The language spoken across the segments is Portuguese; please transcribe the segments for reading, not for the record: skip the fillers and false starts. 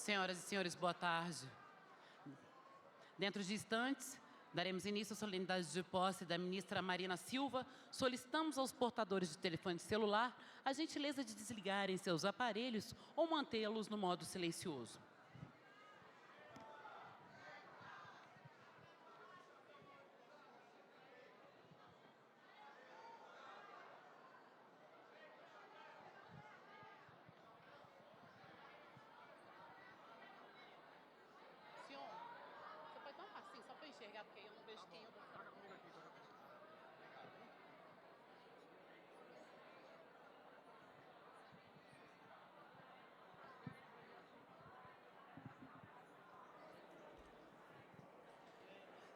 Senhoras e senhores, boa tarde. Dentro de instantes, daremos início à solenidade de posse da ministra Marina Silva. Solicitamos aos portadores de telefone celular a gentileza de desligarem seus aparelhos ou mantê-los no modo silencioso. Senhor, você pode dar um passinho só para enxergar, porque eu não vejo quem eu vou falar.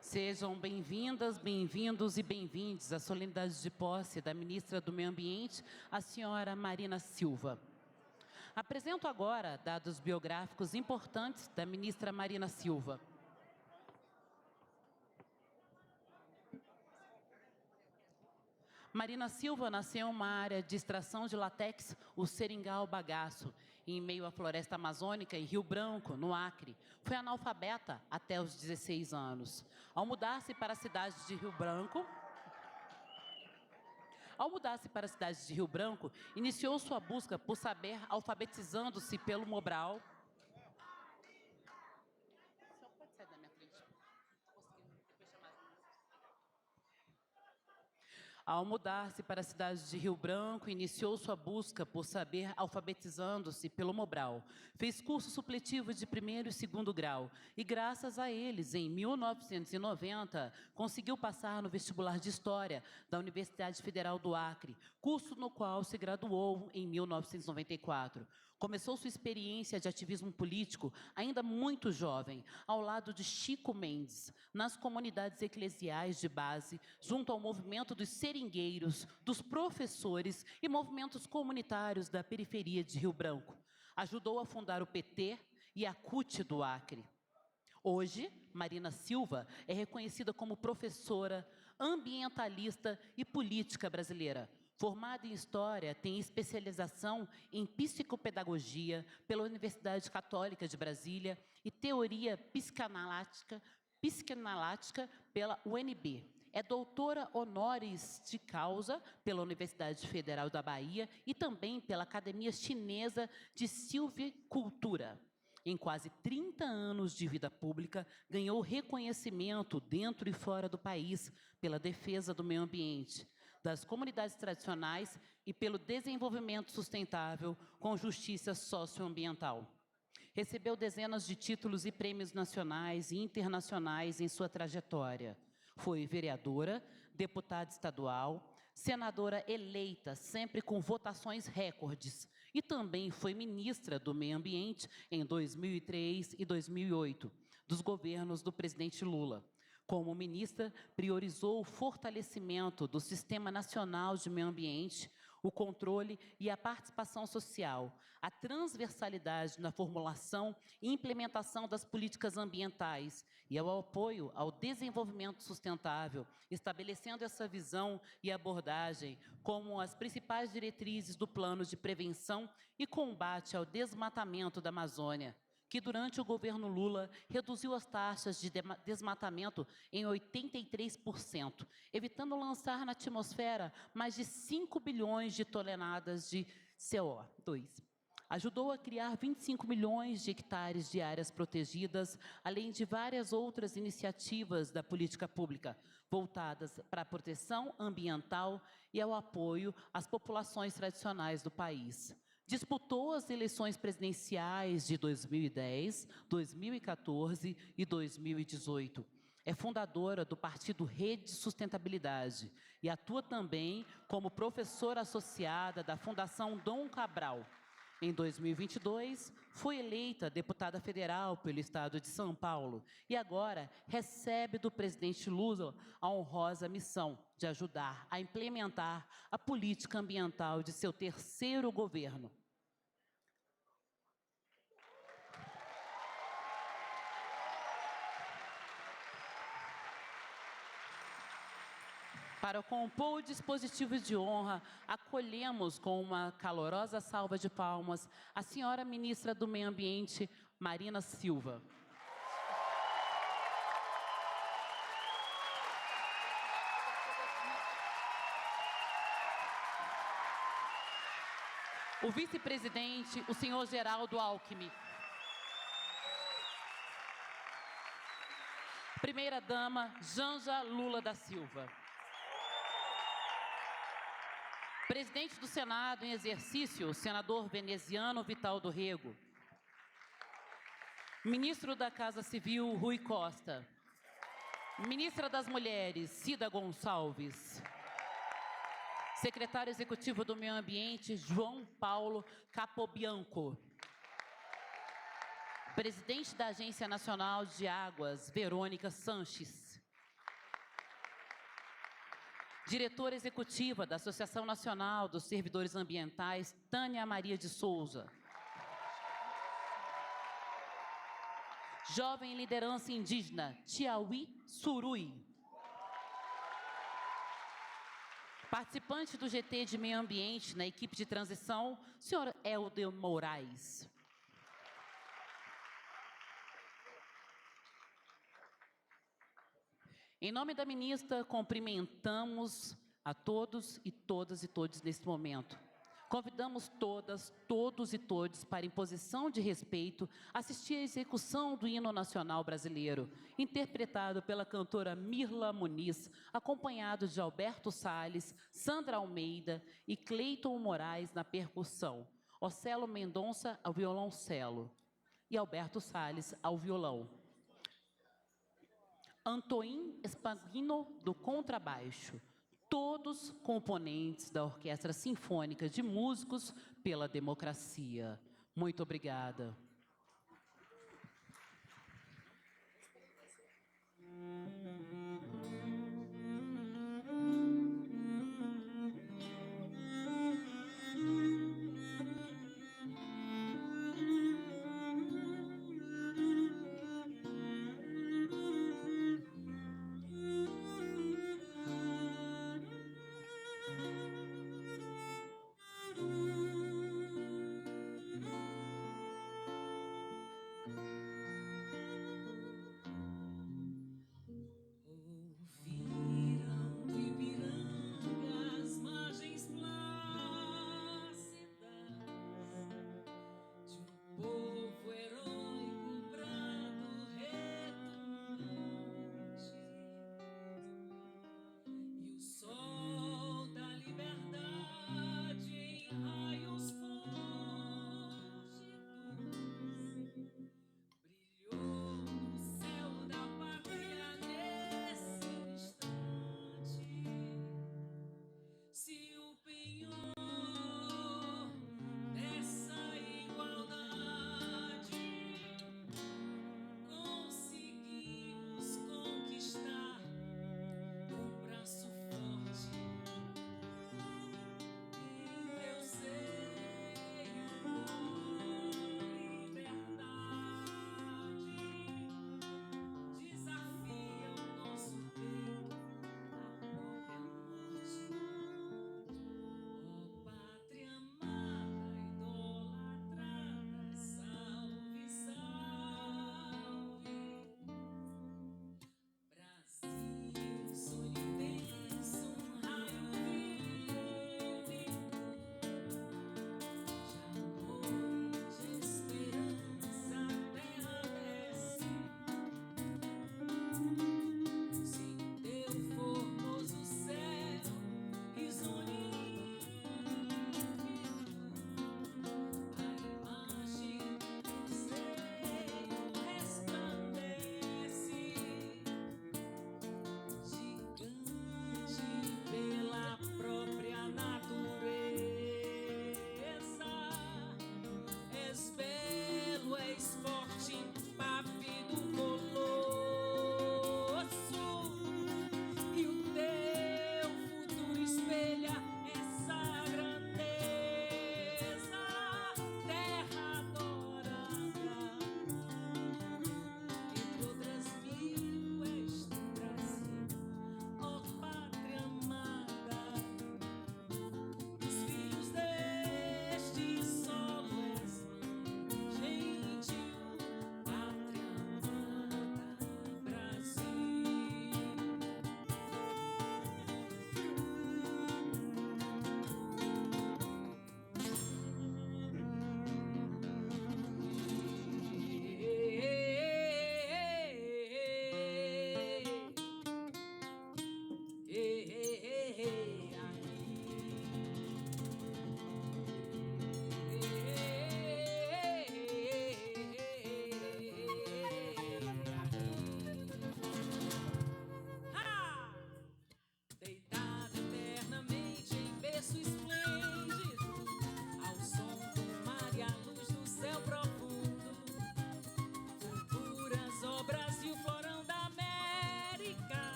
Sejam bem-vindas, bem-vindos e bem-vindes à solenidade de posse da ministra do Meio Ambiente, a senhora Marina Silva. Apresento agora dados biográficos importantes da ministra Marina Silva. Marina Silva nasceu em uma área de extração de látex, o Seringal Bagaço, em meio à floresta amazônica, em Rio Branco, no Acre. Foi analfabeta até os 16 anos. Ao mudar-se para a cidade de Rio Branco, iniciou sua busca por saber, alfabetizando-se pelo Mobral. Só pode sair da minha frente. Ao mudar-se para a cidade de Rio Branco, iniciou sua busca por saber, alfabetizando-se pelo Mobral. Fez curso supletivo de primeiro e segundo grau e, graças a eles, em 1990, conseguiu passar no vestibular de História da Universidade Federal do Acre, curso no qual se graduou em 1994. Começou sua experiência de ativismo político ainda muito jovem, ao lado de Chico Mendes, nas comunidades eclesiais de base, junto ao movimento dos seringueiros, dos professores e movimentos comunitários da periferia de Rio Branco. Ajudou a fundar o PT e a CUT do Acre. Hoje, Marina Silva é reconhecida como professora, ambientalista e política brasileira. Formada em História, tem especialização em Psicopedagogia pela Universidade Católica de Brasília e Teoria Psicanalítica pela UNB. É doutora honoris causa pela Universidade Federal da Bahia e também pela Academia Chinesa de Silvicultura. Em quase 30 anos de vida pública, ganhou reconhecimento dentro e fora do país pela defesa do meio ambiente, das comunidades tradicionais e pelo desenvolvimento sustentável com justiça socioambiental. Recebeu dezenas de títulos e prêmios nacionais e internacionais em sua trajetória. Foi vereadora, deputada estadual, senadora eleita, sempre com votações recordes, e também foi ministra do Meio Ambiente em 2003 e 2008, dos governos do presidente Lula. Como ministra, priorizou o fortalecimento do Sistema Nacional de Meio Ambiente, o controle e a participação social, a transversalidade na formulação e implementação das políticas ambientais e ao apoio ao desenvolvimento sustentável, estabelecendo essa visão e abordagem como as principais diretrizes do Plano de Prevenção e Combate ao Desmatamento da Amazônia, que durante o governo Lula reduziu as taxas de desmatamento em 83%, evitando lançar na atmosfera mais de 5 bilhões de toneladas de CO2. Ajudou a criar 25 milhões de hectares de áreas protegidas, além de várias outras iniciativas da política pública, voltadas para a proteção ambiental e ao apoio às populações tradicionais do país. Disputou as eleições presidenciais de 2010, 2014 e 2018. É fundadora do partido Rede Sustentabilidade e atua também como professora associada da Fundação Dom Cabral. Em 2022, foi eleita deputada federal pelo estado de São Paulo e agora recebe do presidente Lula a honrosa missão de ajudar a implementar a política ambiental de seu terceiro governo. Para compor o dispositivo de honra, acolhemos com uma calorosa salva de palmas a senhora ministra do Meio Ambiente, Marina Silva. O vice-presidente, o senhor Geraldo Alckmin. Primeira-dama, Janja Lula da Silva. Presidente do Senado em exercício, senador veneziano Vital do Rego. Ministro da Casa Civil, Rui Costa. Ministra das Mulheres, Cida Gonçalves. Secretário Executivo do Meio Ambiente, João Paulo Capobianco. Presidente da Agência Nacional de Águas, Verônica Sanches. Diretora Executiva da Associação Nacional dos Servidores Ambientais, Tânia Maria de Souza. Jovem Liderança Indígena, Tiauí Surui. Participante do GT de Meio Ambiente na equipe de transição, senhor Helder Moraes. Em nome da ministra, cumprimentamos a todos e todos neste momento. Convidamos todas, todos e todes para, em posição de respeito, assistir à execução do hino nacional brasileiro, interpretado pela cantora Mirla Muniz, acompanhado de Alberto Salles, Sandra Almeida e Cleiton Moraes na percussão, Ocelo Mendonça ao violoncelo e Alberto Salles ao violão. Antoim Espaguino do contrabaixo. Todos componentes da Orquestra Sinfônica de Músicos pela Democracia. Muito obrigada.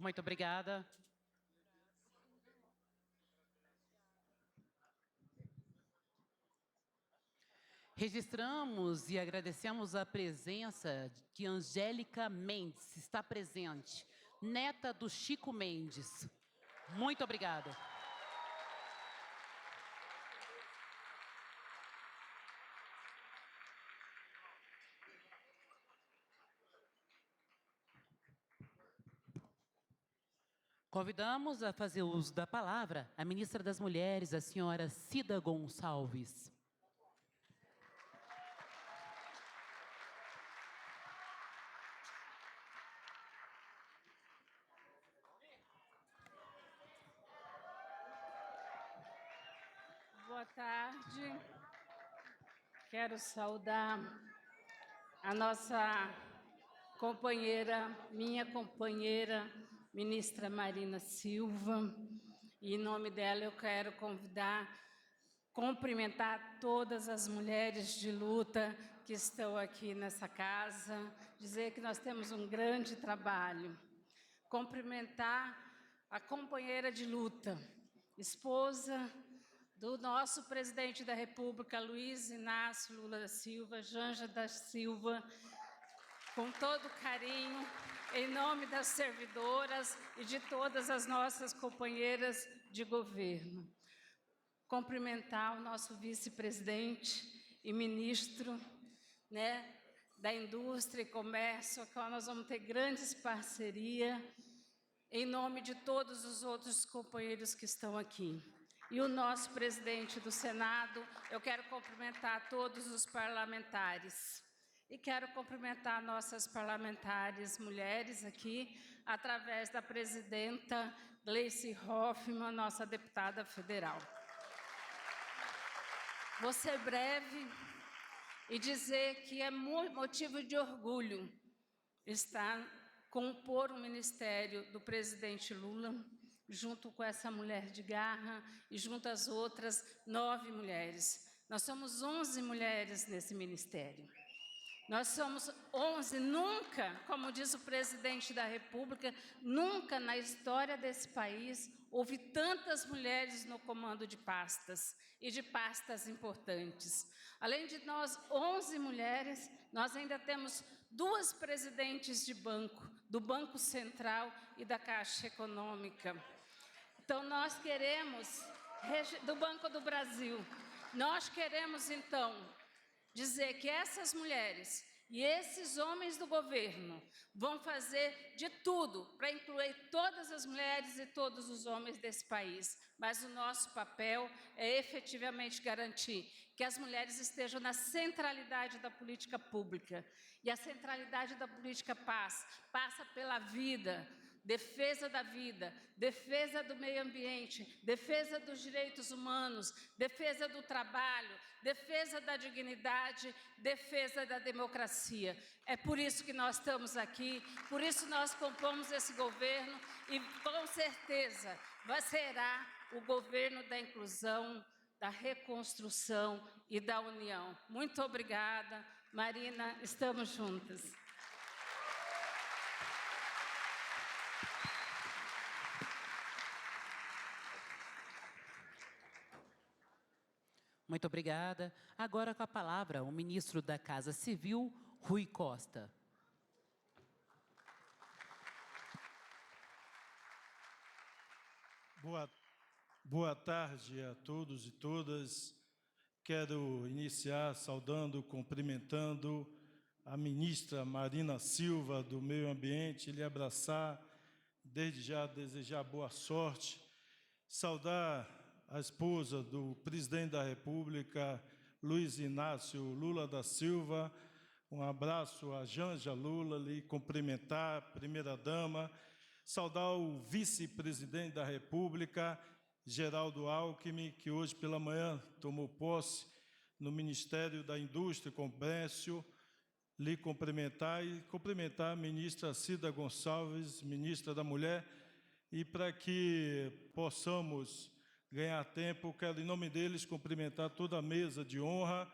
Muito obrigada. Registramos e agradecemos a presença que Angélica Mendes está presente, neta do Chico Mendes. Muito obrigada. Convidamos a fazer uso da palavra a ministra das Mulheres, a senhora Cida Gonçalves. Boa tarde. Quero saudar a nossa companheira, minha companheira, ministra Marina Silva. E, em nome dela, eu quero cumprimentar todas as mulheres de luta que estão aqui nessa casa, dizer que nós temos um grande trabalho. Cumprimentar a companheira de luta, esposa do nosso presidente da República, Luiz Inácio Lula da Silva, Janja da Silva, com todo carinho, em nome das servidoras e de todas as nossas companheiras de governo. Cumprimentar o nosso vice-presidente e ministro, da Indústria e Comércio, com qual nós vamos ter grandes parcerias, em nome de todos os outros companheiros que estão aqui. E o nosso presidente do Senado, eu quero cumprimentar todos os parlamentares. E quero cumprimentar nossas parlamentares mulheres aqui, através da presidenta Gleice Hoffmann, nossa deputada federal. Vou ser breve e dizer que é motivo de orgulho estar compor o ministério do presidente Lula, junto com essa mulher de garra e junto às outras 9 mulheres. Nós somos 11 mulheres nesse ministério. Nós somos 11, nunca, como diz o presidente da República, nunca na história desse país houve tantas mulheres no comando de pastas, e de pastas importantes. Além de nós, 11 mulheres, nós ainda temos 2 presidentes de banco, do Banco Central e da Caixa Econômica. Então, nós queremos, do Banco do Brasil, nós queremos, então, dizer que essas mulheres e esses homens do governo vão fazer de tudo para incluir todas as mulheres e todos os homens desse país. Mas o nosso papel é efetivamente garantir que as mulheres estejam na centralidade da política pública. E a centralidade da política passa pela vida, defesa da vida, defesa do meio ambiente, defesa dos direitos humanos, defesa do trabalho, defesa da dignidade, defesa da democracia. É por isso que nós estamos aqui, por isso nós compomos esse governo e, com certeza, será o governo da inclusão, da reconstrução e da união. Muito obrigada. Marina, estamos juntas. Muito obrigada. Agora com a palavra o ministro da Casa Civil, Rui Costa. Boa tarde a todos e todas. Quero iniciar saudando, cumprimentando a ministra Marina Silva, do Meio Ambiente, lhe abraçar, desde já desejar boa sorte, saudar a esposa do presidente da República, Luiz Inácio Lula da Silva, um abraço a Janja Lula, lhe cumprimentar, primeira-dama, saudar o vice-presidente da República, Geraldo Alckmin, que hoje pela manhã tomou posse no Ministério da Indústria e Comércio, lhe cumprimentar e cumprimentar a ministra Cida Gonçalves, ministra da Mulher, e para que possamos ganhar tempo, quero, em nome deles, cumprimentar toda a mesa de honra,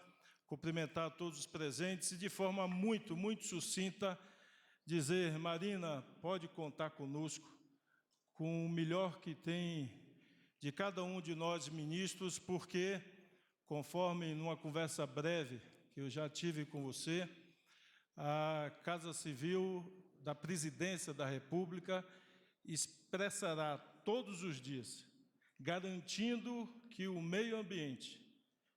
cumprimentar todos os presentes e, de forma muito sucinta, dizer: Marina, pode contar conosco, com o melhor que tem de cada um de nós ministros, porque, conforme numa conversa breve que eu já tive com você, a Casa Civil da Presidência da República expressará todos os dias, garantindo que o meio ambiente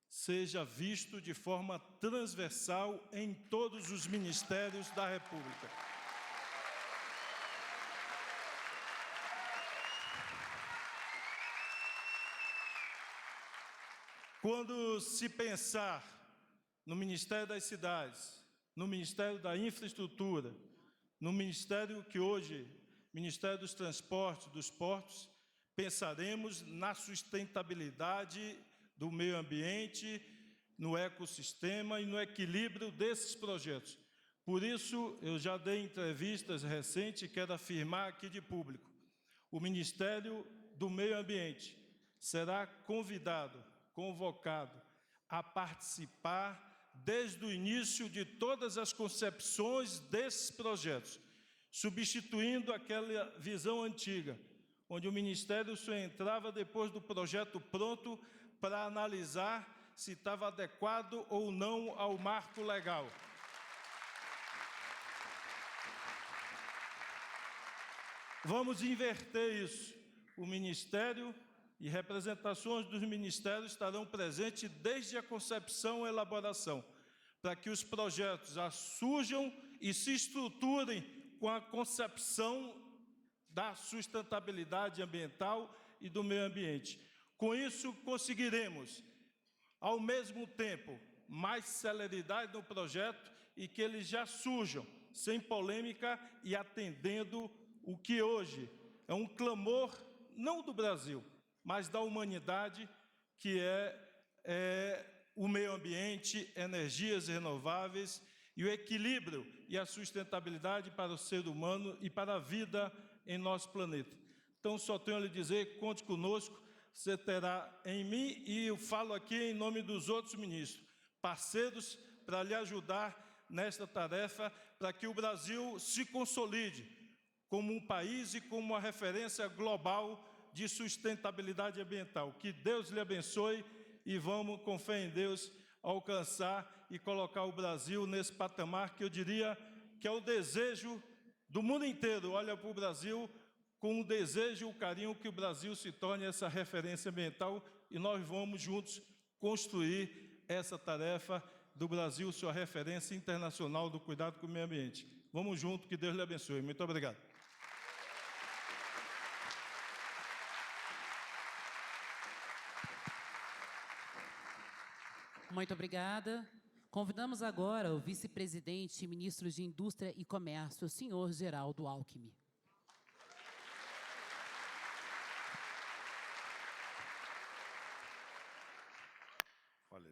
seja visto de forma transversal em todos os ministérios da República. Quando se pensar no Ministério das Cidades, no Ministério da Infraestrutura, no Ministério que hoje, Ministério dos Transportes, dos Portos, pensaremos na sustentabilidade do meio ambiente, no ecossistema e no equilíbrio desses projetos. Por isso, eu já dei entrevistas recentes e quero afirmar aqui de público, o Ministério do Meio Ambiente será convocado a participar desde o início de todas as concepções desses projetos, substituindo aquela visão antiga, onde o Ministério só entrava depois do projeto pronto para analisar se estava adequado ou não ao marco legal. Vamos inverter isso. O Ministério e representações dos ministérios estarão presentes desde a concepção e elaboração, para que os projetos surjam e se estruturem com a concepção da sustentabilidade ambiental e do meio ambiente. Com isso, conseguiremos, ao mesmo tempo, mais celeridade no projeto e que eles já surjam sem polêmica e atendendo o que hoje é um clamor, não do Brasil, mas da humanidade, que é o meio ambiente, energias renováveis e o equilíbrio e a sustentabilidade para o ser humano e para a vida em nosso planeta. Então, só tenho a lhe dizer, conte conosco, você terá em mim, e eu falo aqui em nome dos outros ministros, parceiros para lhe ajudar nesta tarefa, para que o Brasil se consolide como um país e como uma referência global de sustentabilidade ambiental. Que Deus lhe abençoe e vamos, com fé em Deus, alcançar e colocar o Brasil nesse patamar que eu diria que é o desejo do mundo inteiro. Olha para o Brasil com o desejo e o carinho que o Brasil se torne essa referência ambiental e nós vamos juntos construir essa tarefa do Brasil, sua referência internacional do cuidado com o meio ambiente. Vamos juntos, que Deus lhe abençoe. Muito obrigado. Muito obrigada. Convidamos agora o vice-presidente e ministro de Indústria e Comércio, o senhor Geraldo Alckmin. Olha,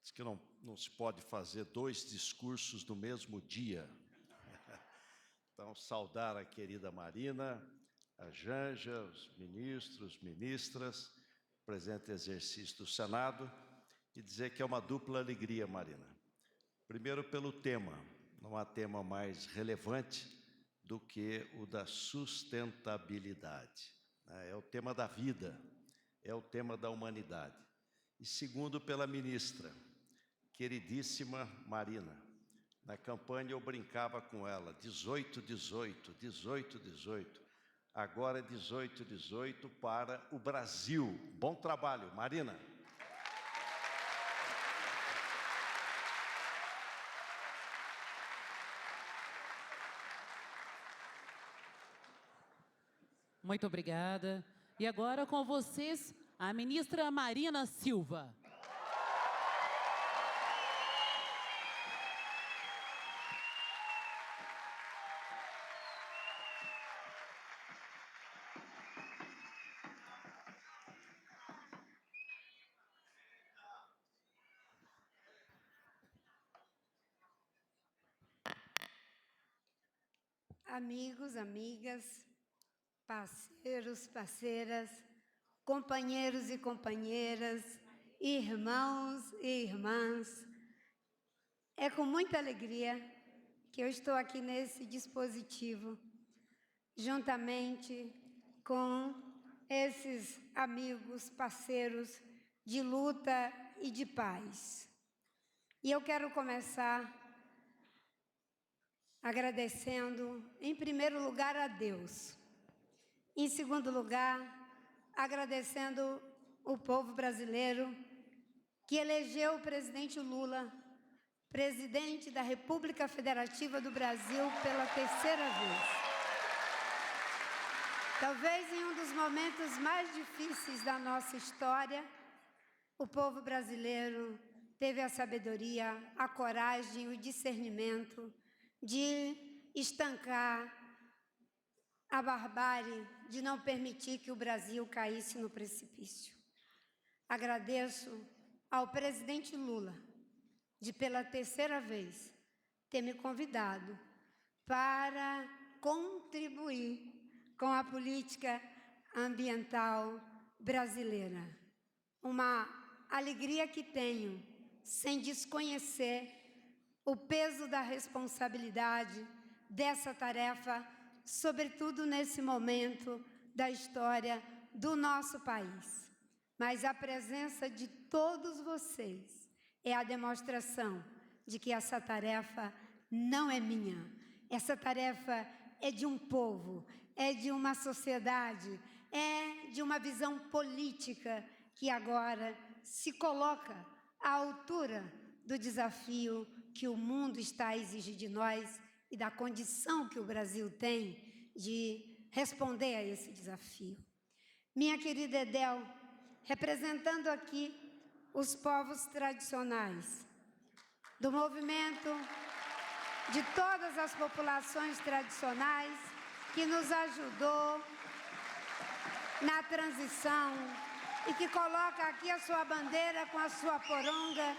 diz que não se pode fazer 2 discursos no mesmo dia. Então, saudar a querida Marina, a Janja, os ministros, ministras, presente exercício do Senado, e dizer que é uma dupla alegria, Marina. Primeiro, pelo tema, não há tema mais relevante do que o da sustentabilidade. É o tema da vida, é o tema da humanidade. E segundo, pela ministra, queridíssima Marina. Na campanha eu brincava com ela, 18, 18, 18, 18. Agora é 18, 18 para o Brasil. Bom trabalho, Marina. Muito obrigada. E agora com vocês, a ministra Marina Silva. Amigos, amigas, parceiros, parceiras, companheiros e companheiras, irmãos e irmãs, é com muita alegria que eu estou aqui nesse dispositivo, juntamente com esses amigos, parceiros de luta e de paz. E eu quero começar agradecendo, em primeiro lugar, a Deus. Em segundo lugar, agradecendo o povo brasileiro que elegeu o presidente Lula presidente da República Federativa do Brasil pela terceira vez. Talvez em um dos momentos mais difíceis da nossa história, o povo brasileiro teve a sabedoria, a coragem, o discernimento de estancar a barbárie, de não permitir que o Brasil caísse no precipício. Agradeço ao presidente Lula de, pela terceira vez, ter me convidado para contribuir com a política ambiental brasileira. Uma alegria que tenho, sem desconhecer o peso da responsabilidade dessa tarefa, sobretudo nesse momento da história do nosso país. Mas a presença de todos vocês é a demonstração de que essa tarefa não é minha. Essa tarefa é de um povo, é de uma sociedade, é de uma visão política que agora se coloca à altura do desafio que o mundo está a exigir de nós e da condição que o Brasil tem de responder a esse desafio. Minha querida Edel, representando aqui os povos tradicionais, do movimento de todas as populações tradicionais que nos ajudou na transição e que coloca aqui a sua bandeira com a sua poronga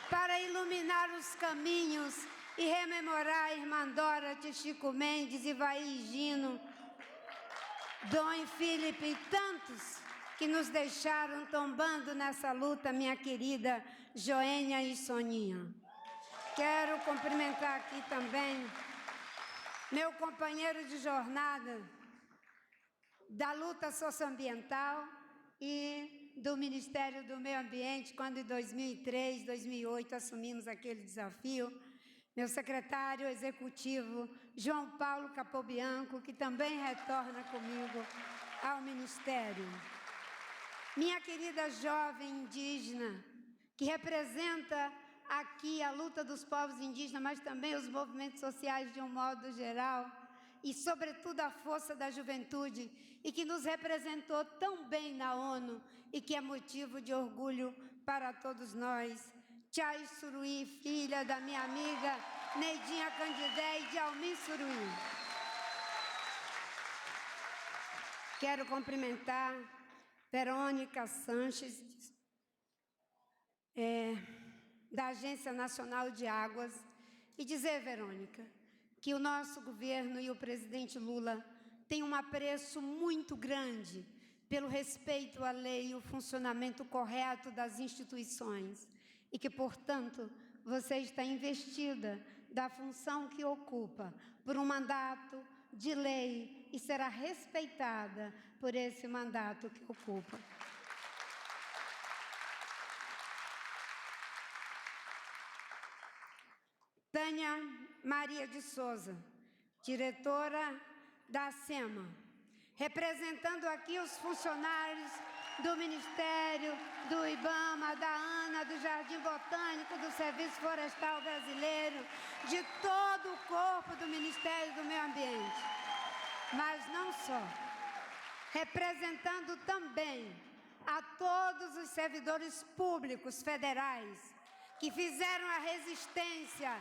para iluminar os caminhos e rememorar a irmã Dorothy, Chico Mendes, Ivaí Gino, Dom Filipe e tantos que nos deixaram tombando nessa luta, minha querida Joênia e Soninha. Quero cumprimentar aqui também meu companheiro de jornada da luta socioambiental e do Ministério do Meio Ambiente, quando em 2003, 2008 assumimos aquele desafio, meu secretário executivo, João Paulo Capobianco, que também retorna comigo ao Ministério. Minha querida jovem indígena, que representa aqui a luta dos povos indígenas, mas também os movimentos sociais de um modo geral, e sobretudo a força da juventude, e que nos representou tão bem na ONU, e que é motivo de orgulho para todos nós. Tchai Suruí, filha da minha amiga Neidinha Candidé e de Almir Suruí. Quero cumprimentar Verônica Sanches, da Agência Nacional de Águas, e dizer, Verônica, que o nosso governo e o presidente Lula têm um apreço muito grande pelo respeito à lei e o funcionamento correto das instituições, e que, portanto, você está investida da função que ocupa por um mandato de lei e será respeitada por esse mandato que ocupa. Tânia Maria de Souza, diretora da SEMA, representando aqui os funcionários do Ministério, do IBAMA, da ANA, do Jardim Botânico, do Serviço Florestal Brasileiro, de todo o corpo do Ministério do Meio Ambiente. Mas não só, representando também a todos os servidores públicos federais que fizeram a resistência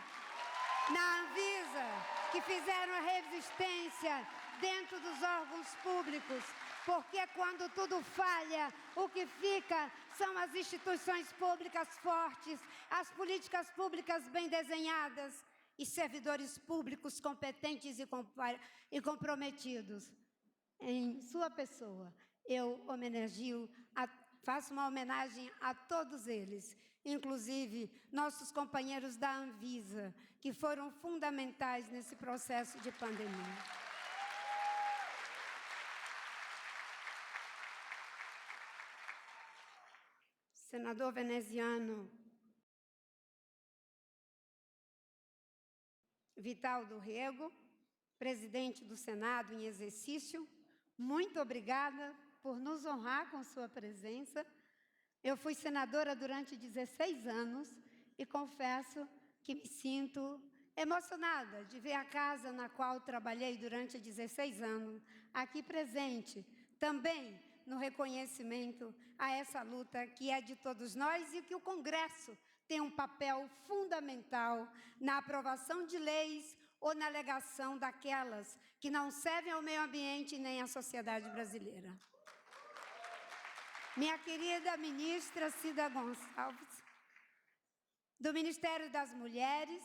na Anvisa, que fizeram a resistência dentro dos órgãos públicos, porque quando tudo falha, o que fica são as instituições públicas fortes, as políticas públicas bem desenhadas e servidores públicos competentes e comprometidos. Em sua pessoa, eu faço uma homenagem a todos eles, inclusive nossos companheiros da Anvisa, que foram fundamentais nesse processo de pandemia. senador veneziano Vital do Rego, presidente do Senado em exercício, muito obrigada por nos honrar com sua presença. Eu fui senadora durante 16 anos e confesso que me sinto emocionada de ver a casa na qual trabalhei durante 16 anos aqui presente, também no reconhecimento a essa luta que é de todos nós e que o Congresso tem um papel fundamental na aprovação de leis ou na negação daquelas que não servem ao meio ambiente nem à sociedade brasileira. Minha querida ministra Cida Gonçalves, do Ministério das Mulheres,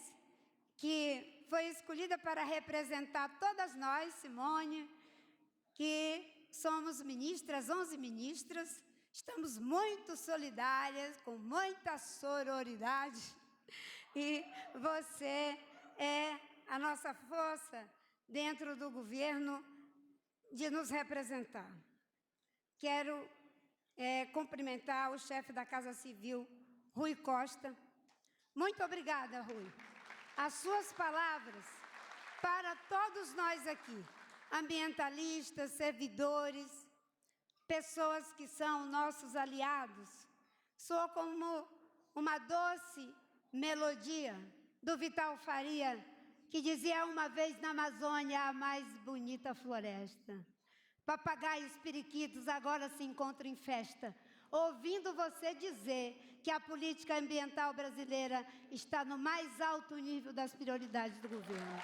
que foi escolhida para representar todas nós, Simone, que somos ministras, 11 ministras, estamos muito solidárias, com muita sororidade, e você é a nossa força dentro do governo de nos representar. Quero cumprimentar o chefe da Casa Civil, Rui Costa. Muito obrigada, Rui. As suas palavras para todos nós aqui, ambientalistas, servidores, pessoas que são nossos aliados, soam como uma doce melodia do Vital Faria, que dizia uma vez na Amazônia a mais bonita floresta. Papagaios periquitos agora se encontram em festa, ouvindo você dizer que a política ambiental brasileira está no mais alto nível das prioridades do governo.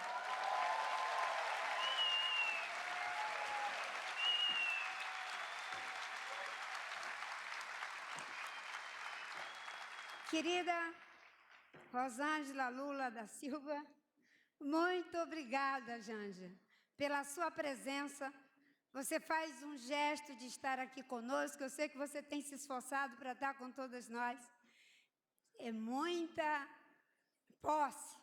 Querida Rosângela Lula da Silva, muito obrigada, Janja, pela sua presença. Você faz um gesto de estar aqui conosco, eu sei que você tem se esforçado para estar com todas nós. É muita posse,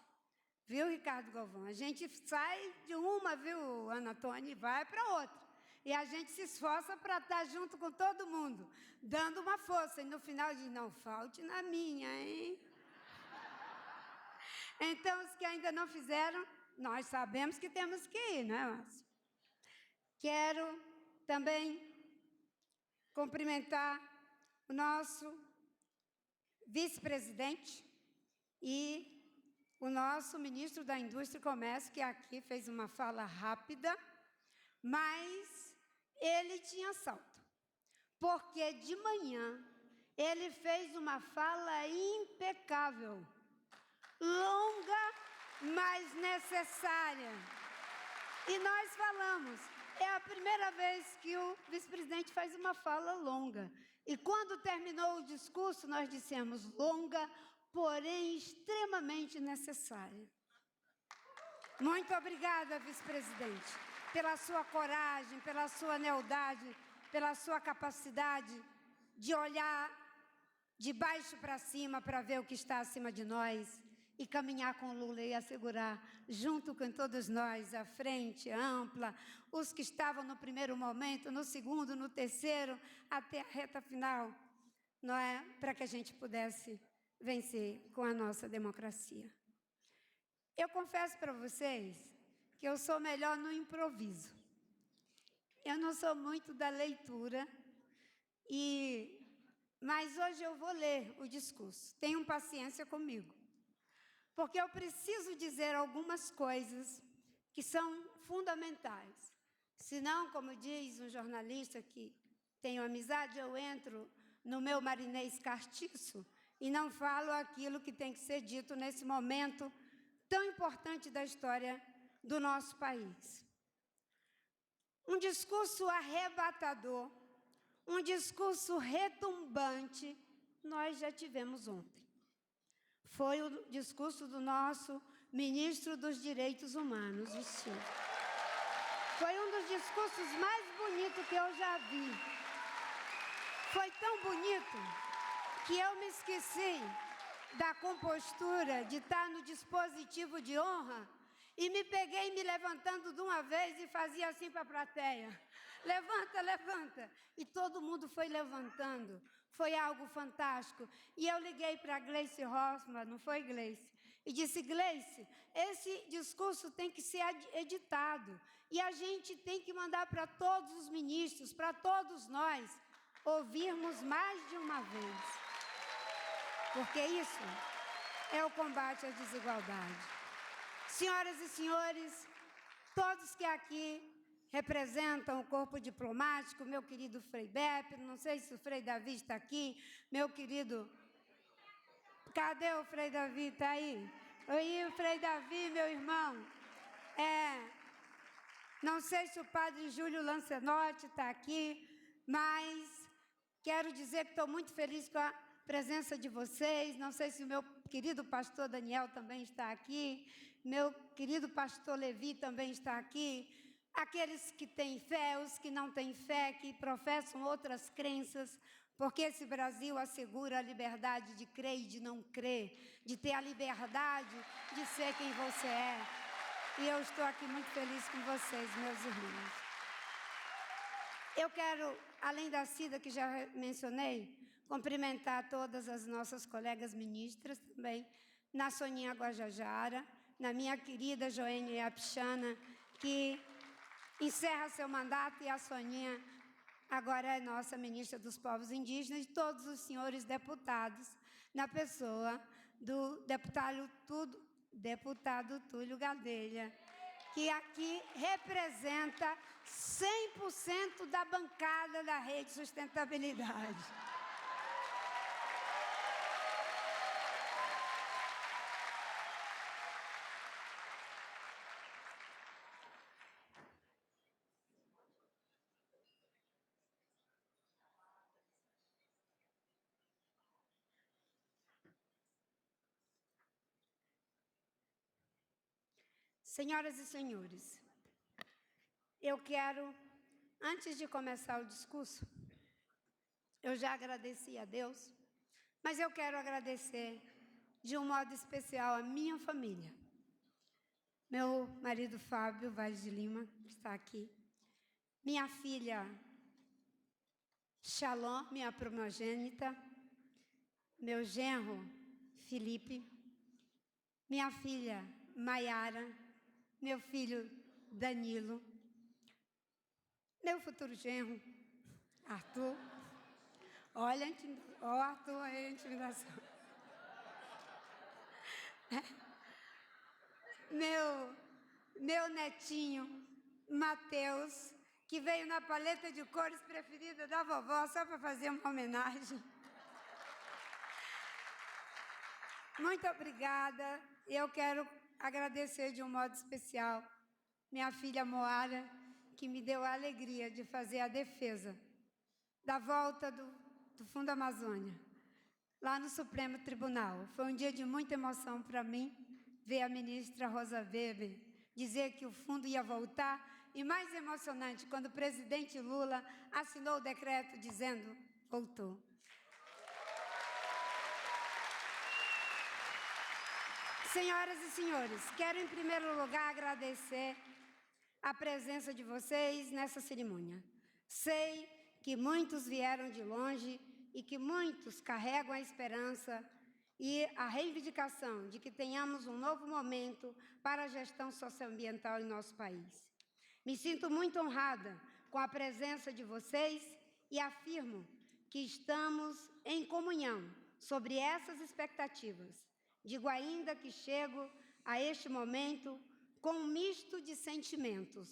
viu, Ricardo Galvão? A gente sai de uma, viu, Ana Tônia, e vai para outra. E a gente se esforça para estar junto com todo mundo, dando uma força. E no final diz, não falte na minha, hein? Então, os que ainda não fizeram, nós sabemos que temos que ir, né, Márcio? Quero também cumprimentar o nosso vice-presidente e o nosso ministro da Indústria e Comércio, que aqui fez uma fala rápida, mas ele tinha salto, porque de manhã ele fez uma fala impecável, longa, mas necessária. E nós falamos, é a primeira vez que o vice-presidente faz uma fala longa. E quando terminou o discurso, nós dissemos longa, porém extremamente necessária. Muito obrigada, vice-presidente, pela sua coragem, pela sua lealdade, pela sua capacidade de olhar de baixo para cima para ver o que está acima de nós e caminhar com Lula e assegurar, junto com todos nós, a frente ampla, os que estavam no primeiro momento, no segundo, no terceiro, até a reta final, não é? Para que a gente pudesse vencer com a nossa democracia. Eu confesso para vocês que eu sou melhor no improviso. Eu não sou muito da leitura, mas hoje eu vou ler o discurso. Tenham paciência comigo, porque eu preciso dizer algumas coisas que são fundamentais. Senão, como diz um jornalista que tenho amizade, eu entro no meu marinês castiço e não falo aquilo que tem que ser dito nesse momento tão importante da história do nosso país. Um discurso arrebatador, um discurso retumbante, nós já tivemos ontem. Foi o discurso do nosso ministro dos Direitos Humanos, o Silva. Foi um dos discursos mais bonitos que eu já vi. Foi tão bonito que eu me esqueci da compostura de estar no dispositivo de honra E me peguei me levantando de uma vez e fazia assim para a plateia. Levanta, levanta. E todo mundo foi levantando. Foi algo fantástico. E eu liguei para a Gleice Hoffmann, não foi, Gleice? E disse, Gleice, esse discurso tem que ser editado. E a gente tem que mandar para todos os ministros, para todos nós, ouvirmos mais de uma vez. Porque isso é o combate à desigualdade. Senhoras e senhores, todos que aqui representam o corpo diplomático, meu querido Frei Beppe, não sei se o Frei Davi está aqui, meu querido... Cadê o Frei Davi? Está aí? Oi, o Frei Davi, meu irmão. Não sei se o Padre Júlio Lancenotti está aqui, mas quero dizer que estou muito feliz com a presença de vocês. Não sei se o meu querido pastor Daniel também está aqui, meu querido pastor Levi também está aqui. Aqueles que têm fé, os que não têm fé, que professam outras crenças, porque esse Brasil assegura a liberdade de crer e de não crer, de ter a liberdade de ser quem você é. E eu estou aqui muito feliz com vocês, meus irmãos. Eu quero, além da Cida, que já mencionei, cumprimentar todas as nossas colegas ministras também, na Soninha Guajajara, na minha querida Joênia Apixana, que encerra seu mandato, e a Soninha agora é nossa ministra dos povos indígenas, e todos os senhores deputados, na pessoa do deputado Túlio Gadelha, que aqui representa 100% da bancada da Rede Sustentabilidade. Senhoras e senhores, eu quero, antes de começar o discurso, eu já agradeci a Deus, mas eu quero agradecer de um modo especial a minha família. Meu marido Fábio Vaz de Lima, que está aqui, minha filha Shalom, minha primogênita, meu genro Felipe, minha filha Maiara, meu filho Danilo, meu futuro genro Arthur. Olha, Arthur, aí a intimidação. Meu netinho Mateus, que veio na paleta de cores preferida da vovó, só para fazer uma homenagem. Muito obrigada. Eu quero agradecer de um modo especial minha filha Moara, que me deu a alegria de fazer a defesa da volta do Fundo Amazônia, lá no Supremo Tribunal. Foi um dia de muita emoção para mim, ver a ministra Rosa Weber dizer que o fundo ia voltar, e mais emocionante, quando o presidente Lula assinou o decreto dizendo, voltou. Senhoras e senhores, quero em primeiro lugar agradecer a presença de vocês nessa cerimônia. Sei que muitos vieram de longe e que muitos carregam a esperança e a reivindicação de que tenhamos um novo momento para a gestão socioambiental em nosso país. Me sinto muito honrada com a presença de vocês e afirmo que estamos em comunhão sobre essas expectativas. Digo ainda que chego a este momento com um misto de sentimentos.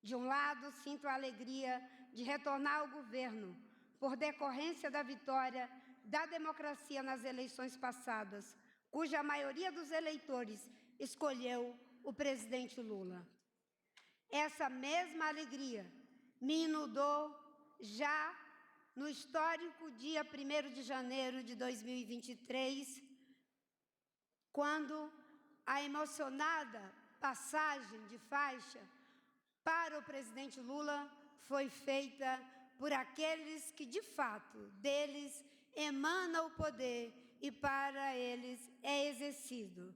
De um lado, sinto a alegria de retornar ao governo, por decorrência da vitória da democracia nas eleições passadas, cuja maioria dos eleitores escolheu o presidente Lula. Essa mesma alegria me inundou já no histórico dia 1º de janeiro de 2023, quando a emocionada passagem de faixa para o presidente Lula foi feita por aqueles que, de fato, deles emana o poder e para eles é exercido.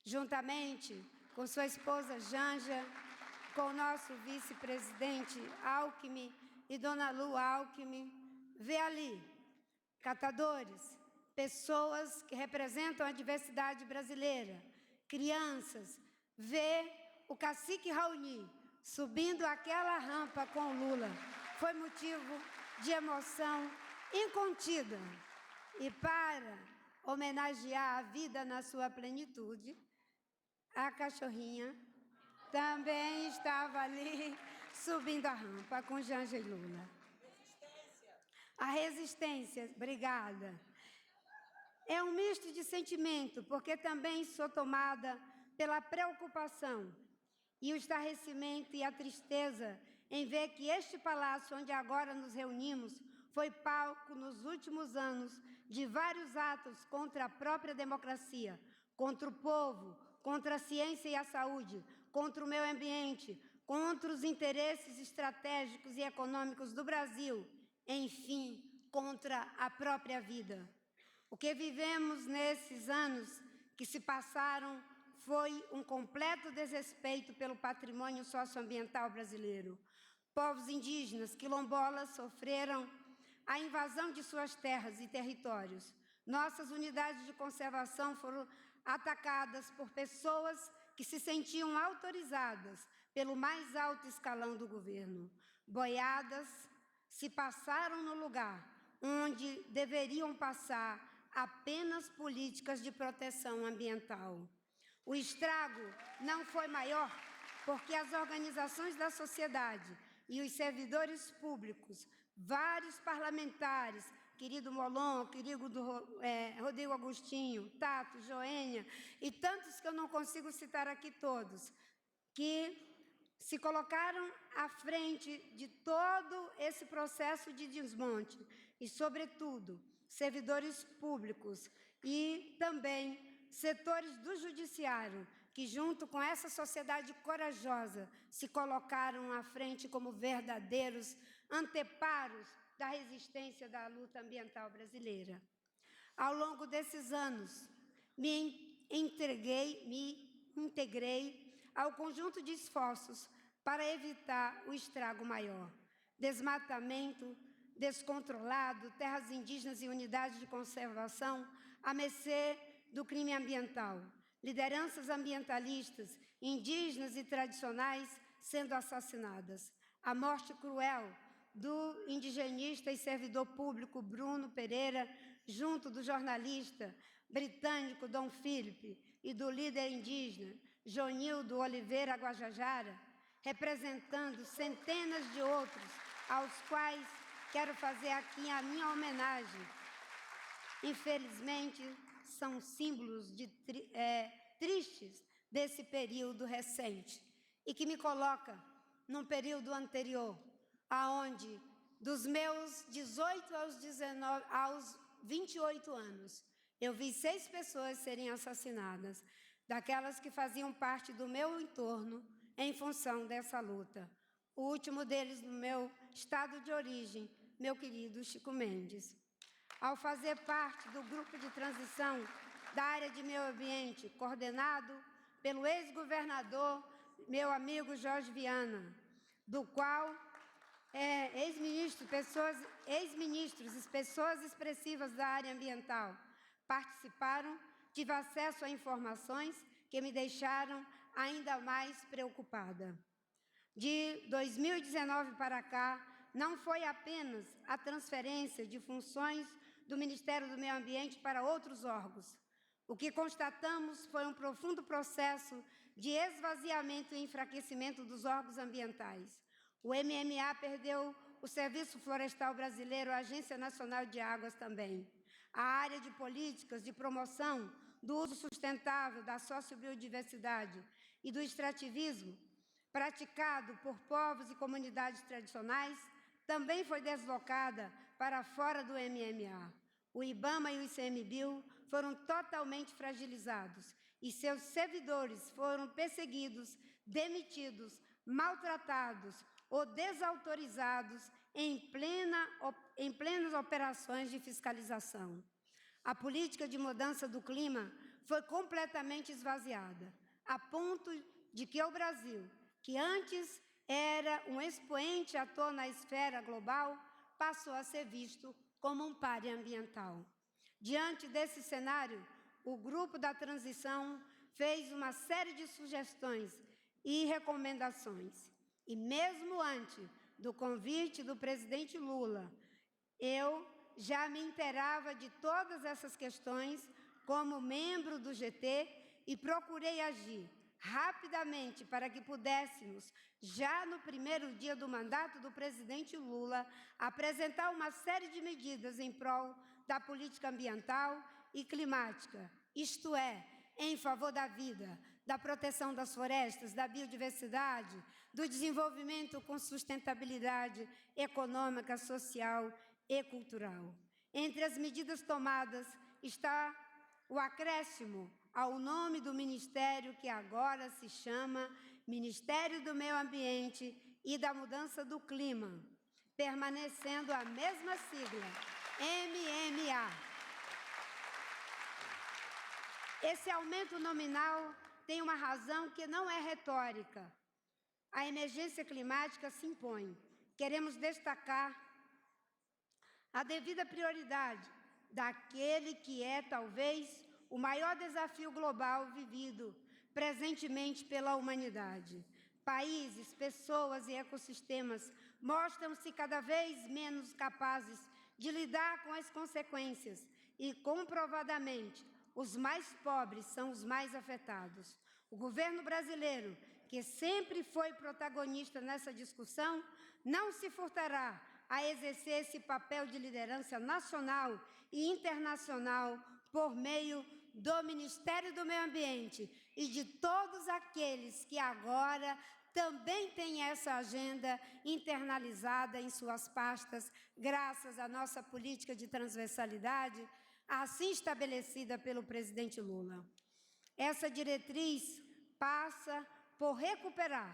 Juntamente com sua esposa Janja, com o nosso vice-presidente Alckmin e Dona Lu Alckmin, vê ali catadores, pessoas que representam a diversidade brasileira, crianças, vê o cacique Raoni subindo aquela rampa com Lula. Foi motivo de emoção incontida. E para homenagear a vida na sua plenitude, a cachorrinha também estava ali subindo a rampa com Janja e Lula. A resistência, obrigada. É um misto de sentimento, porque também sou tomada pela preocupação e o estarrecimento e a tristeza em ver que este palácio onde agora nos reunimos foi palco nos últimos anos de vários atos contra a própria democracia, contra o povo, contra a ciência e a saúde, contra o meio ambiente, contra os interesses estratégicos e econômicos do Brasil, enfim, contra a própria vida. O que vivemos nesses anos que se passaram foi um completo desrespeito pelo patrimônio socioambiental brasileiro. Povos indígenas, quilombolas, sofreram a invasão de suas terras e territórios. Nossas unidades de conservação foram atacadas por pessoas que se sentiam autorizadas pelo mais alto escalão do governo. Boiadas se passaram no lugar onde deveriam passar apenas políticas de proteção ambiental. O estrago não foi maior porque as organizações da sociedade e os servidores públicos, vários parlamentares, querido Molon, querido Rodrigo Agostinho, Tato, Joênia, e tantos que eu não consigo citar aqui todos, que se colocaram à frente de todo esse processo de desmonte e, sobretudo, servidores públicos e também setores do judiciário, que junto com essa sociedade corajosa se colocaram à frente como verdadeiros anteparos da resistência da luta ambiental brasileira. Ao longo desses anos, me integrei ao conjunto de esforços para evitar o estrago maior. Desmatamento descontrolado, terras indígenas e unidades de conservação à mercê do crime ambiental. Lideranças ambientalistas, indígenas e tradicionais sendo assassinadas. A morte cruel do indigenista e servidor público Bruno Pereira, junto do jornalista britânico Dom Philip e do líder indígena Jonildo Oliveira Guajajara, representando centenas de outros, aos quais quero fazer aqui a minha homenagem. Infelizmente, são símbolos tristes desse período recente e que me coloca num período anterior, aonde dos meus 18 aos 28 anos, eu vi 6 pessoas serem assassinadas, daquelas que faziam parte do meu entorno em função dessa luta. O último deles no meu estado de origem, meu querido Chico Mendes. Ao fazer parte do grupo de transição da área de meio ambiente, coordenado pelo ex-governador, meu amigo Jorge Viana, do qual ex-ministros, pessoas expressivas da área ambiental participaram, tive acesso a informações que me deixaram ainda mais preocupada. De 2019 para cá, não foi apenas a transferência de funções do Ministério do Meio Ambiente para outros órgãos. O que constatamos foi um profundo processo de esvaziamento e enfraquecimento dos órgãos ambientais. O MMA perdeu o Serviço Florestal Brasileiro, a Agência Nacional de Águas também. A área de políticas de promoção do uso sustentável da sociobiodiversidade e do extrativismo, praticado por povos e comunidades tradicionais, também foi deslocada para fora do MMA. O IBAMA e o ICMBio foram totalmente fragilizados e seus servidores foram perseguidos, demitidos, maltratados ou desautorizados em plenas operações de fiscalização. A política de mudança do clima foi completamente esvaziada. a ponto de que o Brasil, que antes era um expoente ator na esfera global, passou a ser visto como um pária ambiental. Diante desse cenário, o Grupo da Transição fez uma série de sugestões e recomendações. E mesmo antes do convite do presidente Lula, eu já me inteirava de todas essas questões como membro do GT e procurei agir rapidamente para que pudéssemos, já no primeiro dia do mandato do presidente Lula, apresentar uma série de medidas em prol da política ambiental e climática, isto é, em favor da vida, da proteção das florestas, da biodiversidade, do desenvolvimento com sustentabilidade econômica, social e cultural. Entre as medidas tomadas está o acréscimo ao nome do Ministério, que agora se chama Ministério do Meio Ambiente e da Mudança do Clima, permanecendo a mesma sigla, MMA. Esse aumento nominal tem uma razão que não é retórica. A emergência climática se impõe. Queremos destacar a devida prioridade daquele que é, talvez, o maior desafio global vivido presentemente pela humanidade. Países, pessoas e ecossistemas mostram-se cada vez menos capazes de lidar com as consequências e, comprovadamente, os mais pobres são os mais afetados. O governo brasileiro, que sempre foi protagonista nessa discussão, não se furtará a exercer esse papel de liderança nacional e internacional por meio do Ministério do Meio Ambiente e de todos aqueles que agora também têm essa agenda internalizada em suas pastas, graças à nossa política de transversalidade, assim estabelecida pelo presidente Lula. Essa diretriz passa por recuperar,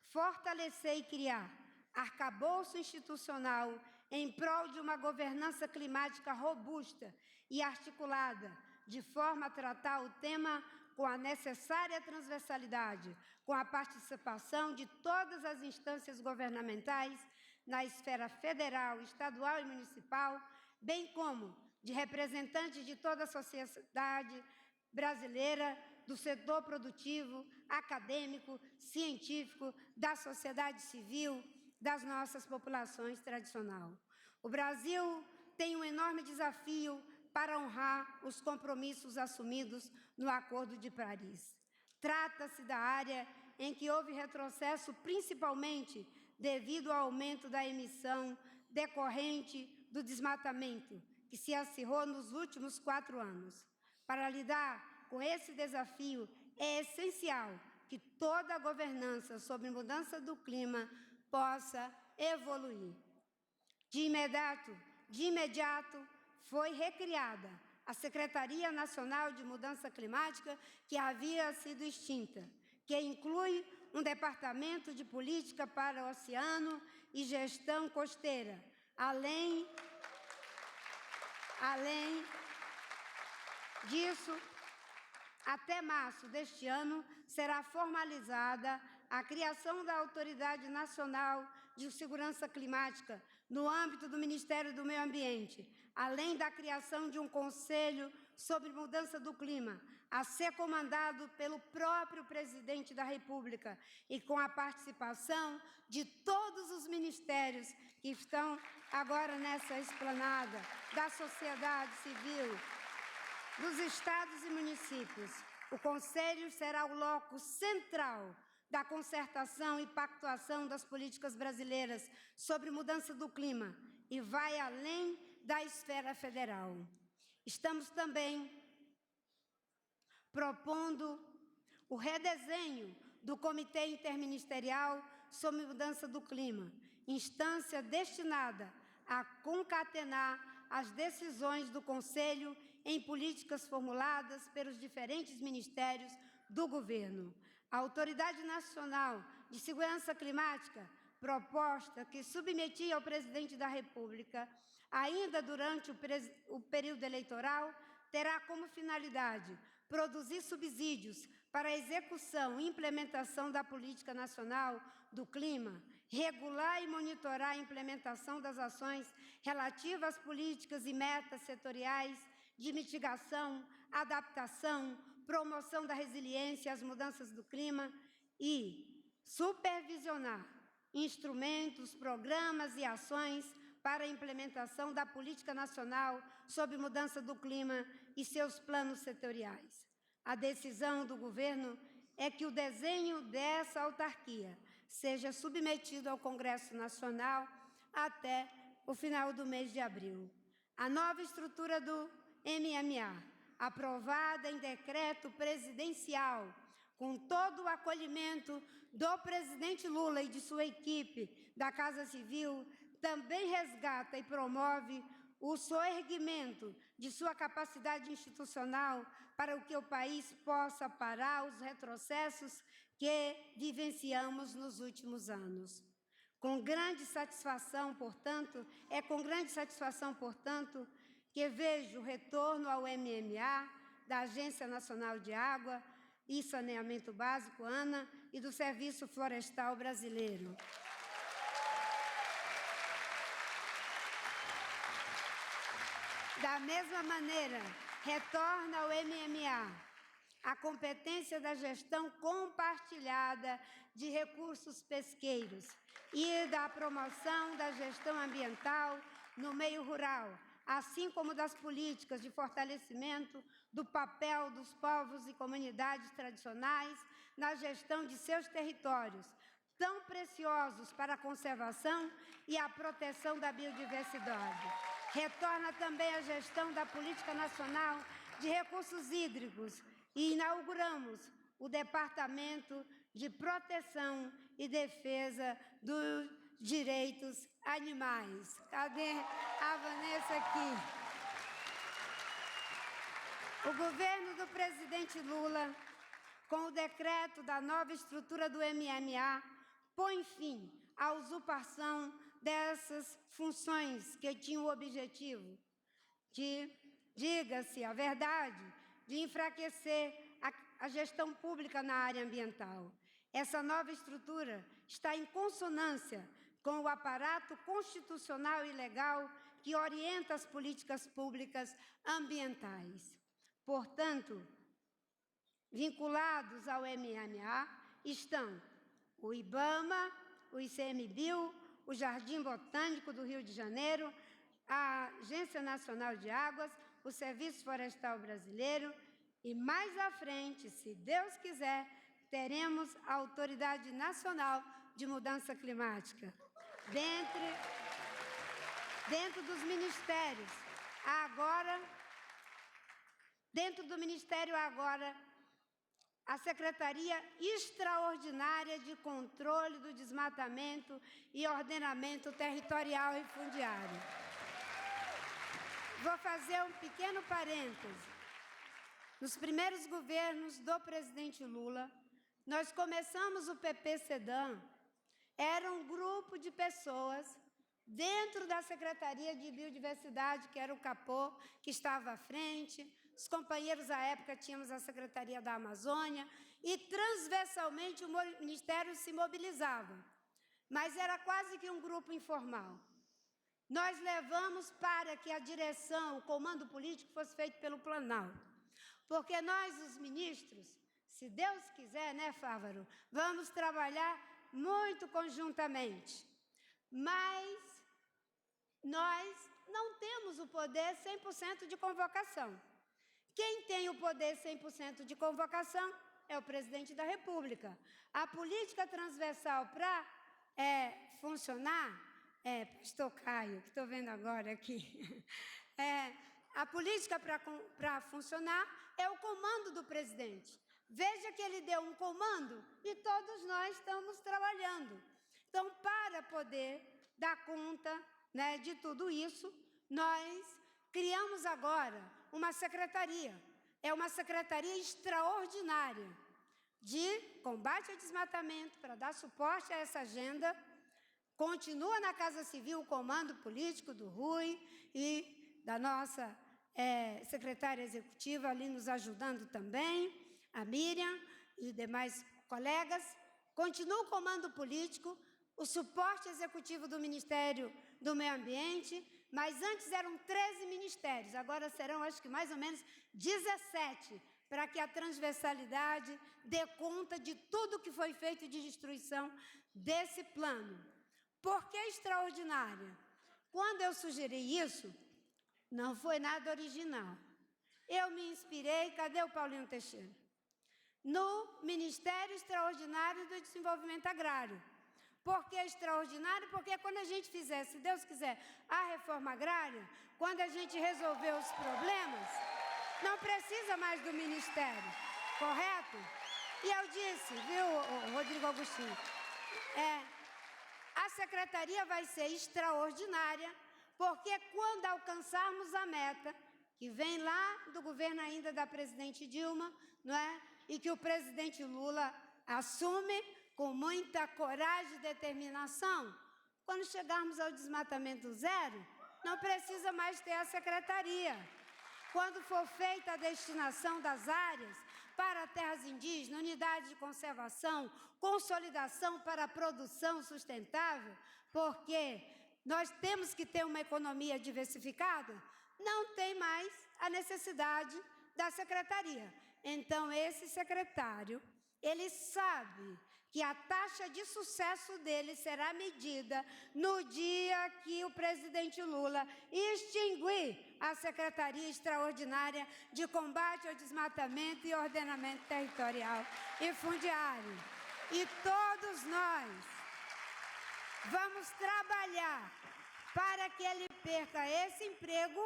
fortalecer e criar arcabouço institucional em prol de uma governança climática robusta e articulada, de forma a tratar o tema com a necessária transversalidade, com a participação de todas as instâncias governamentais na esfera federal, estadual e municipal, bem como de representantes de toda a sociedade brasileira, do setor produtivo, acadêmico, científico, da sociedade civil, das nossas populações tradicionais. O Brasil tem um enorme desafio para honrar os compromissos assumidos no Acordo de Paris. Trata-se da área em que houve retrocesso, principalmente devido ao aumento da emissão decorrente do desmatamento, que se acirrou nos últimos 4 anos. Para lidar com esse desafio, é essencial que toda a governança sobre mudança do clima possa evoluir. De imediato, foi recriada a Secretaria Nacional de Mudança Climática, que havia sido extinta, que inclui um departamento de política para o oceano e gestão costeira. Além disso, até março deste ano, será formalizada a criação da Autoridade Nacional de Segurança Climática no âmbito do Ministério do Meio Ambiente, além da criação de um Conselho sobre Mudança do Clima, a ser comandado pelo próprio Presidente da República e com a participação de todos os ministérios que estão agora nessa esplanada, da sociedade civil, dos estados e municípios. O Conselho será o loco central da concertação e pactuação das políticas brasileiras sobre mudança do clima e vai além da esfera federal. Estamos também propondo o redesenho do Comitê Interministerial sobre Mudança do Clima, instância destinada a concatenar as decisões do Conselho em políticas formuladas pelos diferentes ministérios do governo. A Autoridade Nacional de Segurança Climática, proposta que submetia ao Presidente da República, ainda durante o período eleitoral, terá como finalidade produzir subsídios para a execução e implementação da Política Nacional do Clima, regular e monitorar a implementação das ações relativas às políticas e metas setoriais de mitigação, adaptação, promoção da resiliência às mudanças do clima e supervisionar instrumentos, programas e ações para a implementação da Política Nacional sobre Mudança do Clima e seus planos setoriais. A decisão do governo é que o desenho dessa autarquia seja submetido ao Congresso Nacional até o final do mês de abril. A nova estrutura do MMA, aprovada em decreto presidencial, com todo o acolhimento do presidente Lula e de sua equipe da Casa Civil, também resgata e promove o soerguimento de sua capacidade institucional para que o país possa parar os retrocessos que vivenciamos nos últimos anos. Com grande satisfação, portanto, que vejo o retorno ao MMA da Agência Nacional de Água e Saneamento Básico, ANA, e do Serviço Florestal Brasileiro. Da mesma maneira, retorna ao MMA a competência da gestão compartilhada de recursos pesqueiros e da promoção da gestão ambiental no meio rural, assim como das políticas de fortalecimento do papel dos povos e comunidades tradicionais na gestão de seus territórios, tão preciosos para a conservação e a proteção da biodiversidade. Retorna também a gestão da Política Nacional de Recursos Hídricos e inauguramos o Departamento de Proteção e Defesa dos Direitos Animais. Cadê a Vanessa aqui? O governo do presidente Lula, com o decreto da nova estrutura do MMA, põe fim à usurpação dessas funções que tinham o objetivo de, diga-se a verdade, de enfraquecer a gestão pública na área ambiental. Essa nova estrutura está em consonância com o aparato constitucional e legal que orienta as políticas públicas ambientais. Portanto, vinculados ao MMA estão o IBAMA, o ICMBio, o Jardim Botânico do Rio de Janeiro, a Agência Nacional de Águas, o Serviço Florestal Brasileiro e, mais à frente, se Deus quiser, teremos a Autoridade Nacional de Mudança Climática. Dentro dos ministérios, dentro do Ministério agora, a Secretaria Extraordinária de Controle do Desmatamento e Ordenamento Territorial e Fundiário. Vou fazer um pequeno parêntese. Nos primeiros governos do presidente Lula, nós começamos o PP-SEDAM, era um grupo de pessoas dentro da Secretaria de Biodiversidade, que era o Capô, que estava à frente. Os companheiros, à época, tínhamos a Secretaria da Amazônia e, transversalmente, o Ministério se mobilizava. Mas era quase que um grupo informal. Nós levamos para que a direção, o comando político, fosse feito pelo Planalto. Porque nós, os ministros, se Deus quiser, né, Fávaro, vamos trabalhar muito conjuntamente. Mas nós não temos o poder 100% de convocação. Quem tem o poder 100% de convocação é o presidente da República. A política transversal para funcionar, pastor Caio, que estou vendo agora aqui, a política para funcionar é o comando do presidente. Veja que ele deu um comando e todos nós estamos trabalhando. Então, para poder dar conta, né, de tudo isso, nós criamos agora uma secretaria. É uma secretaria extraordinária de combate ao desmatamento, para dar suporte a essa agenda. Continua na Casa Civil o comando político do Rui e da nossa secretária executiva ali nos ajudando também, a Miriam, e demais colegas, continua o comando político, o suporte executivo do Ministério do Meio Ambiente, mas antes eram 13 ministérios, agora serão, acho que mais ou menos 17, para que a transversalidade dê conta de tudo que foi feito de destruição desse plano. Por que extraordinária? Quando eu sugeri isso, não foi nada original. Eu me inspirei, cadê o Paulinho Teixeira? No Ministério Extraordinário do Desenvolvimento Agrário. Por que extraordinário? Porque quando a gente fizer, se Deus quiser, a reforma agrária, quando a gente resolver os problemas, não precisa mais do Ministério, correto? E eu disse, viu, Rodrigo Agostinho, a secretaria vai ser extraordinária, porque quando alcançarmos a meta, que vem lá do governo ainda da presidente Dilma, não é? E que o presidente Lula assume com muita coragem e determinação, quando chegarmos ao desmatamento zero, não precisa mais ter a secretaria. Quando for feita a destinação das áreas para terras indígenas, unidade de conservação, consolidação para a produção sustentável, porque nós temos que ter uma economia diversificada, não tem mais a necessidade da secretaria. Então, esse secretário, ele sabe que a taxa de sucesso dele será medida no dia que o presidente Lula extinguir a Secretaria Extraordinária de Combate ao Desmatamento e Ordenamento Territorial e Fundiário. E todos nós vamos trabalhar para que ele perca esse emprego,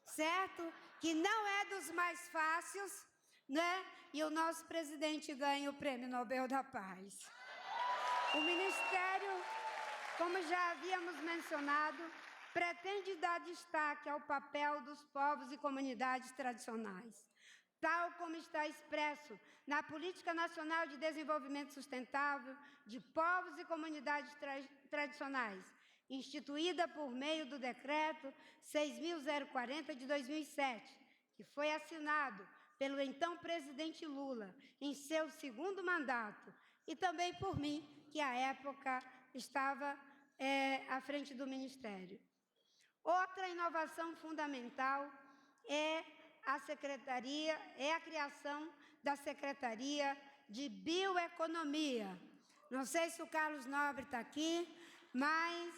certo? Que não é dos mais fáceis, né? E o nosso presidente ganha o Prêmio Nobel da Paz. O Ministério, como já havíamos mencionado, pretende dar destaque ao papel dos povos e comunidades tradicionais, tal como está expresso na Política Nacional de Desenvolvimento Sustentável de Povos e Comunidades Tradicionais, instituída por meio do Decreto 6.040 de 2007, que foi assinado pelo então presidente Lula em seu segundo mandato, e também por mim, que à época estava à frente do Ministério. Outra inovação fundamental é a criação da Secretaria de Bioeconomia. Não sei se o Carlos Nobre está aqui, mas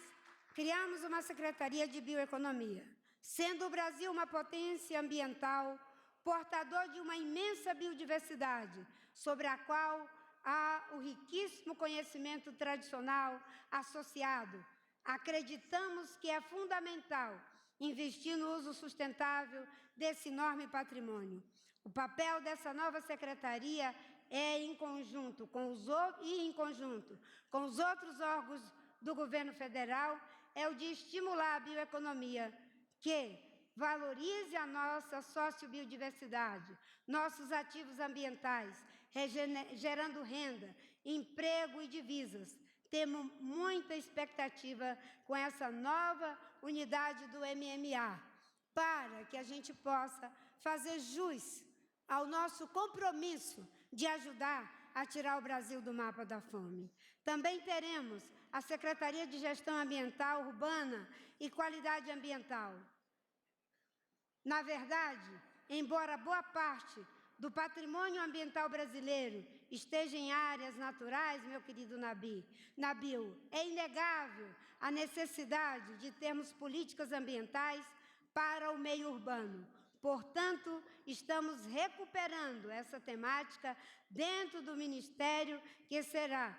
criamos uma Secretaria de Bioeconomia, sendo o Brasil uma potência ambiental, portador de uma imensa biodiversidade, sobre a qual há o riquíssimo conhecimento tradicional associado. Acreditamos que é fundamental investir no uso sustentável desse enorme patrimônio. O papel dessa nova secretaria é em conjunto com os outros órgãos do governo federal, é o de estimular a bioeconomia, que valorize a nossa sociobiodiversidade, nossos ativos ambientais, gerando renda, emprego e divisas. Temos muita expectativa com essa nova unidade do MMA, para que a gente possa fazer jus ao nosso compromisso de ajudar a tirar o Brasil do mapa da fome. Também teremos a Secretaria de Gestão Ambiental Urbana e Qualidade Ambiental. Na verdade, embora boa parte do patrimônio ambiental brasileiro esteja em áreas naturais, meu querido Nabil, é inegável a necessidade de termos políticas ambientais para o meio urbano. Portanto, estamos recuperando essa temática dentro do Ministério, que será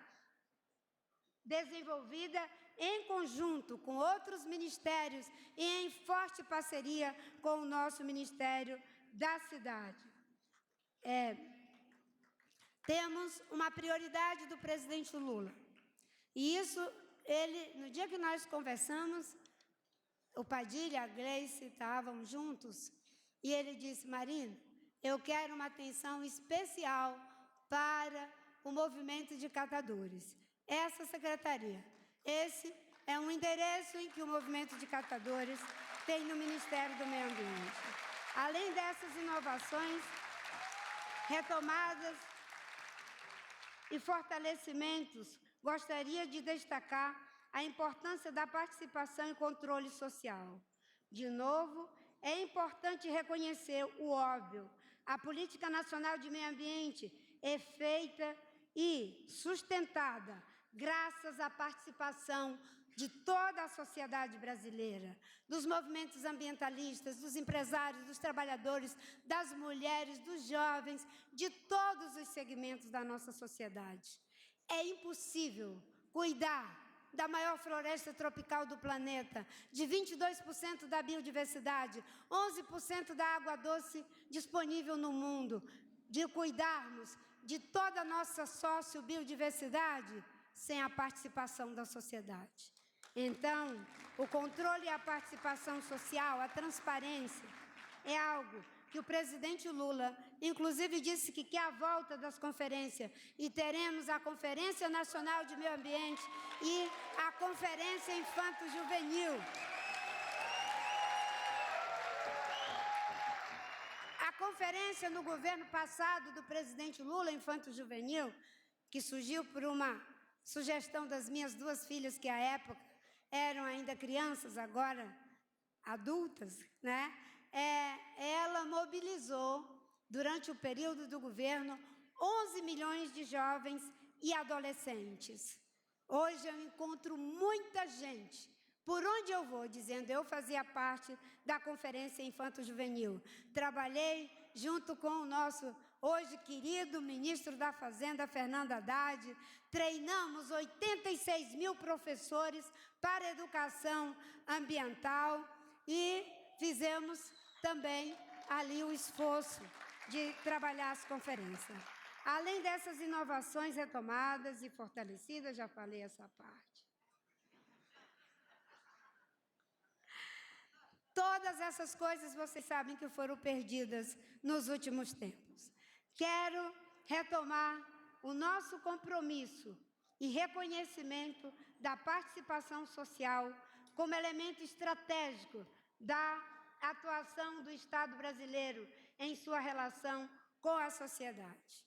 desenvolvida em conjunto com outros ministérios e em forte parceria com o nosso Ministério da Cidade. Temos uma prioridade do presidente Lula. E isso, no dia que nós conversamos, o Padilha, a Gleice, estavam juntos, e ele disse: Marina, eu quero uma atenção especial para o movimento de catadores. Essa secretaria, esse é um endereço em que o movimento de catadores tem no Ministério do Meio Ambiente. Além dessas inovações retomadas e fortalecimentos, gostaria de destacar a importância da participação e controle social. De novo, é importante reconhecer o óbvio. A Política Nacional de Meio Ambiente é feita e sustentada graças à participação de toda a sociedade brasileira, dos movimentos ambientalistas, dos empresários, dos trabalhadores, das mulheres, dos jovens, de todos os segmentos da nossa sociedade. É impossível cuidar da maior floresta tropical do planeta, de 22% da biodiversidade, 11% da água doce disponível no mundo, de cuidarmos de toda a nossa sociobiodiversidade sem a participação da sociedade. Então, o controle e a participação social, a transparência, é algo que o presidente Lula, inclusive, disse que quer a volta das conferências, e teremos a Conferência Nacional de Meio Ambiente e a Conferência Infanto-Juvenil. A conferência no governo passado do presidente Lula, Infanto-Juvenil, que surgiu por uma sugestão das minhas duas filhas, que à época eram ainda crianças, agora adultas, né? Ela mobilizou, durante o período do governo, 11 milhões de jovens e adolescentes. Hoje eu encontro muita gente, por onde eu vou, dizendo eu fazia parte da Conferência Infanto-Juvenil. Trabalhei junto com o nosso hoje querido ministro da Fazenda, Fernando Haddad. Treinamos 86 mil professores para a educação ambiental e fizemos também ali o esforço de trabalhar as conferências. Além dessas inovações retomadas e fortalecidas, já falei essa parte. Todas essas coisas vocês sabem que foram perdidas nos últimos tempos. Quero retomar o nosso compromisso e reconhecimento da participação social como elemento estratégico da atuação do Estado brasileiro em sua relação com a sociedade.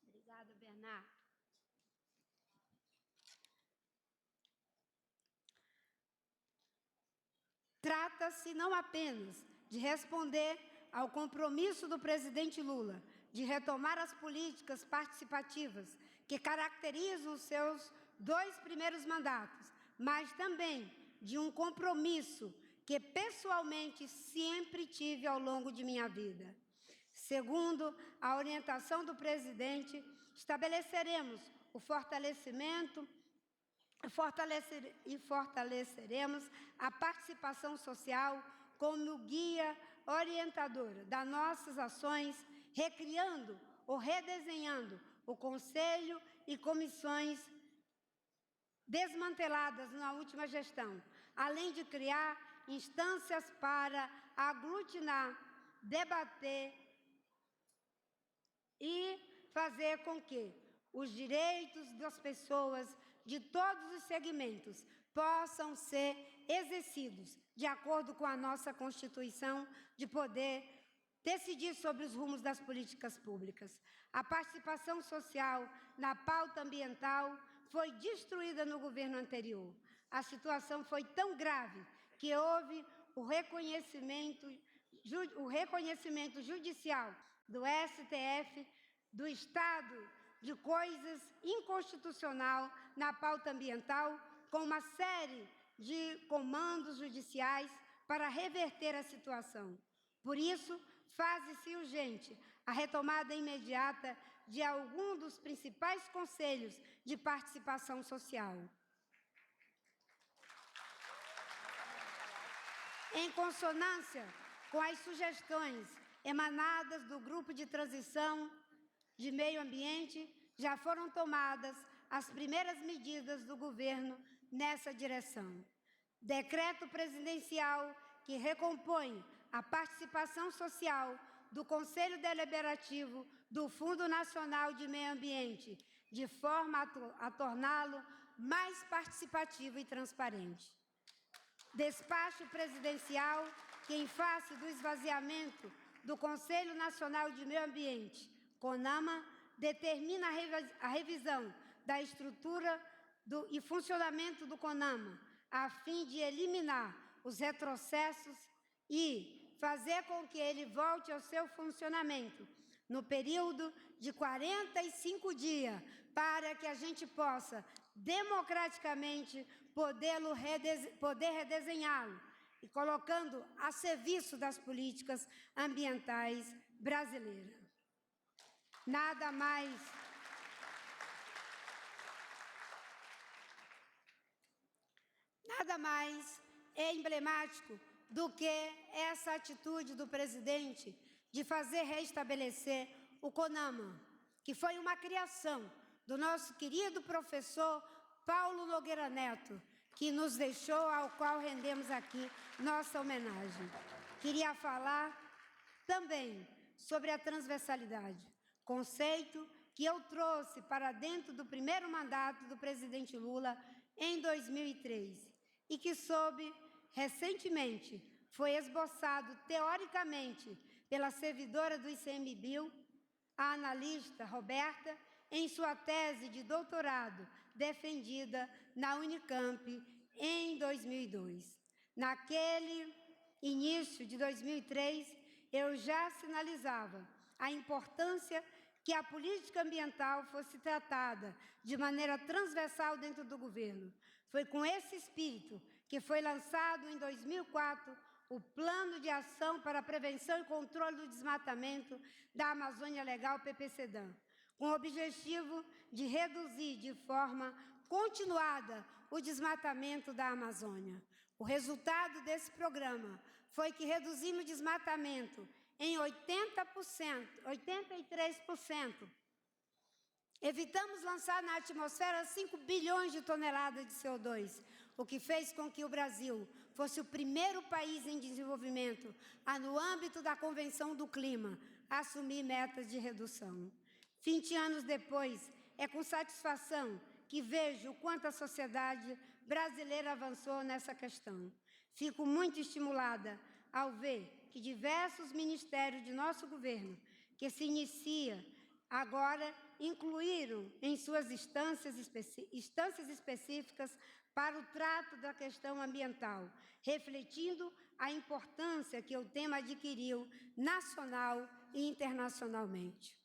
Obrigada, Bernardo. Trata-se não apenas de responder ao compromisso do presidente Lula de retomar as políticas participativas que caracterizam os seus 2 primeiros mandatos, mas também de um compromisso que pessoalmente sempre tive ao longo de minha vida. Segundo a orientação do presidente, estabeleceremos o fortaleceremos a participação social como guia orientadora das nossas ações, recriando ou redesenhando o Conselho e comissões desmanteladas na última gestão, além de criar instâncias para aglutinar, debater e fazer com que os direitos das pessoas de todos os segmentos possam ser exercidos de acordo com a nossa Constituição, de poder decidir sobre os rumos das políticas públicas. A participação social na pauta ambiental foi destruída no governo anterior. A situação foi tão grave que houve o reconhecimento judicial do STF do estado de coisas inconstitucional na pauta ambiental, com uma série de comandos judiciais para reverter a situação. Por isso, faz-se urgente a retomada imediata de algum dos principais conselhos de participação social. Em consonância com as sugestões emanadas do Grupo de Transição de Meio Ambiente, já foram tomadas as primeiras medidas do governo nessa direção. Decreto presidencial que recompõe a participação social do Conselho Deliberativo do Fundo Nacional de Meio Ambiente, de forma a torná-lo mais participativo e transparente. Despacho presidencial que, em face do esvaziamento do Conselho Nacional de Meio Ambiente, CONAMA, determina a revisão da estrutura e funcionamento do CONAMA, a fim de eliminar os retrocessos e fazer com que ele volte ao seu funcionamento no período de 45 dias, para que a gente possa, democraticamente, poder redesenhá-lo e colocando a serviço das políticas ambientais brasileiras. Nada mais é emblemático do que essa atitude do presidente de fazer restabelecer o CONAMA, que foi uma criação do nosso querido professor Paulo Nogueira Neto, que nos deixou, ao qual rendemos aqui nossa homenagem. Queria falar também sobre a transversalidade, conceito que eu trouxe para dentro do primeiro mandato do presidente Lula em 2003 e que recentemente foi esboçado teoricamente pela servidora do ICMBio, a analista Roberta, em sua tese de doutorado defendida na Unicamp em 2002. Naquele início de 2003, eu já sinalizava a importância que a política ambiental fosse tratada de maneira transversal dentro do governo. Foi com esse espírito que foi lançado em 2004 o Plano de Ação para a Prevenção e Controle do Desmatamento da Amazônia Legal, PPCDAM, com o objetivo de reduzir de forma continuada o desmatamento da Amazônia. O resultado desse programa foi que reduzimos o desmatamento em 83%. Evitamos lançar na atmosfera 5 bilhões de toneladas de CO2, o que fez com que o Brasil fosse o primeiro país em desenvolvimento a, no âmbito da Convenção do Clima, assumir metas de redução. 20 anos depois, é com satisfação que vejo o quanto a sociedade brasileira avançou nessa questão. Fico muito estimulada ao ver que diversos ministérios de nosso governo, que se inicia agora, incluíram em suas instâncias específicas para o trato da questão ambiental, refletindo a importância que o tema adquiriu nacional e internacionalmente.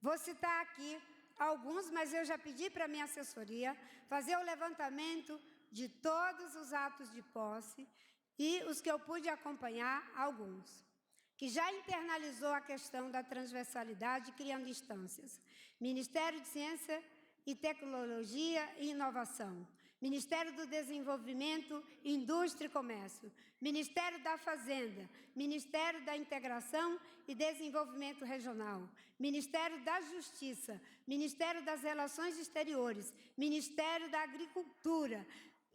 Vou citar aqui alguns, mas eu já pedi para a minha assessoria fazer o levantamento de todos os atos de posse e os que eu pude acompanhar, alguns, que já internalizou a questão da transversalidade, criando instâncias. Ministério de Ciência e Tecnologia e Inovação, Ministério do Desenvolvimento, Indústria e Comércio, Ministério da Fazenda, Ministério da Integração e Desenvolvimento Regional, Ministério da Justiça, Ministério das Relações Exteriores, Ministério da Agricultura,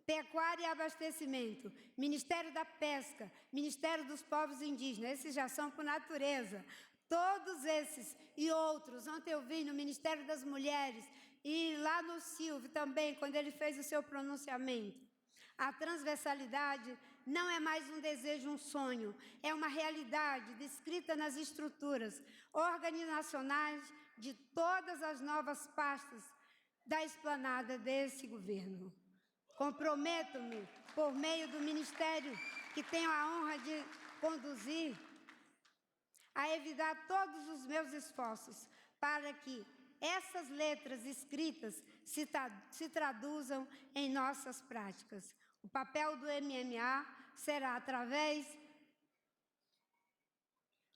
Pecuária e Abastecimento, Ministério da Pesca, Ministério dos Povos Indígenas, esses já são por natureza. Todos esses e outros, ontem eu vi no Ministério das Mulheres e lá no Silvio também, quando ele fez o seu pronunciamento. A transversalidade não é mais um desejo, um sonho, é uma realidade descrita nas estruturas organizacionais de todas as novas pastas da esplanada desse governo. Comprometo-me, por meio do ministério que tenho a honra de conduzir, a evitar todos os meus esforços para que essas letras escritas se traduzam em nossas práticas. O papel do MMA será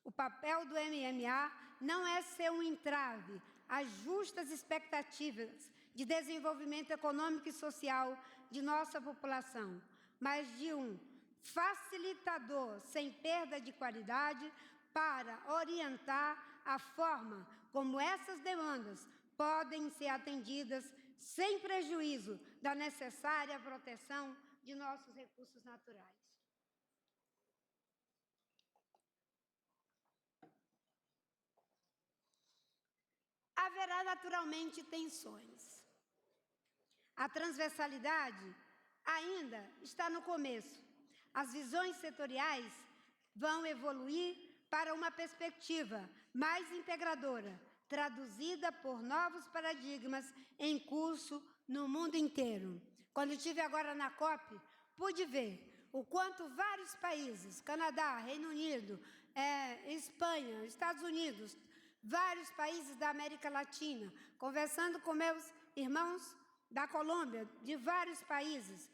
O papel do MMA não é ser um entrave às justas expectativas de desenvolvimento econômico e social de nossa população, mas de um facilitador sem perda de qualidade para orientar a forma como essas demandas podem ser atendidas sem prejuízo da necessária proteção de nossos recursos naturais. Haverá naturalmente tensões. A transversalidade ainda está no começo, As visões setoriais vão evoluir para uma perspectiva mais integradora, traduzida por novos paradigmas em curso no mundo inteiro. Quando estive agora na COP, pude ver o quanto vários países, Canadá, Reino Unido, Espanha, Estados Unidos, vários países da América Latina, conversando com meus irmãos da Colômbia, de vários países,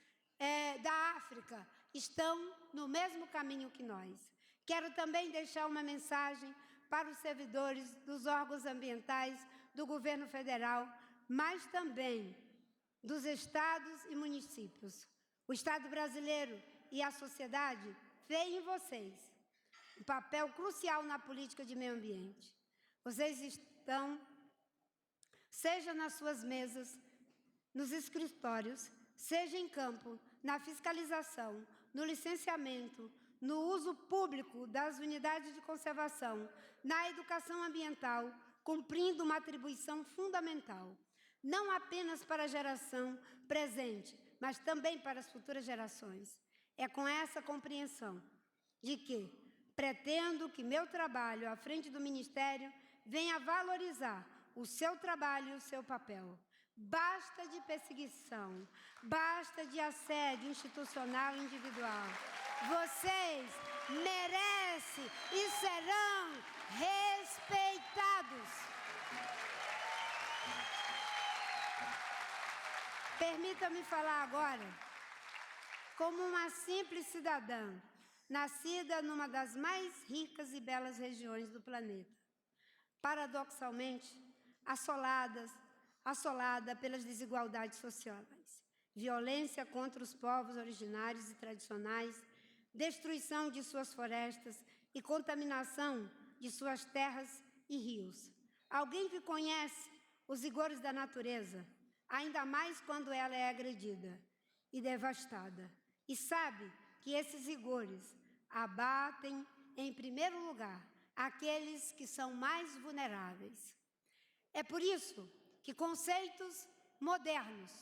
da África, estão no mesmo caminho que nós. Quero também deixar uma mensagem para os servidores dos órgãos ambientais do governo federal, mas também dos estados e municípios. O Estado brasileiro e a sociedade veem em vocês um papel crucial na política de meio ambiente. Vocês estão, seja nas suas mesas, nos escritórios, seja em campo, na fiscalização, no licenciamento, no uso público das unidades de conservação, na educação ambiental, cumprindo uma atribuição fundamental, não apenas para a geração presente, mas também para as futuras gerações. É com essa compreensão de que pretendo que meu trabalho à frente do Ministério venha valorizar o seu trabalho e o seu papel. Basta de perseguição, basta de assédio institucional e individual. Vocês merecem e serão respeitados. Permita-me falar agora como uma simples cidadã, nascida numa das mais ricas e belas regiões do planeta. Paradoxalmente, assolada pelas desigualdades sociais, violência contra os povos originários e tradicionais, destruição de suas florestas e contaminação de suas terras e rios. Alguém que conhece os rigores da natureza, ainda mais quando ela é agredida e devastada, e sabe que esses rigores abatem, em primeiro lugar, aqueles que são mais vulneráveis. É por isso que conceitos modernos,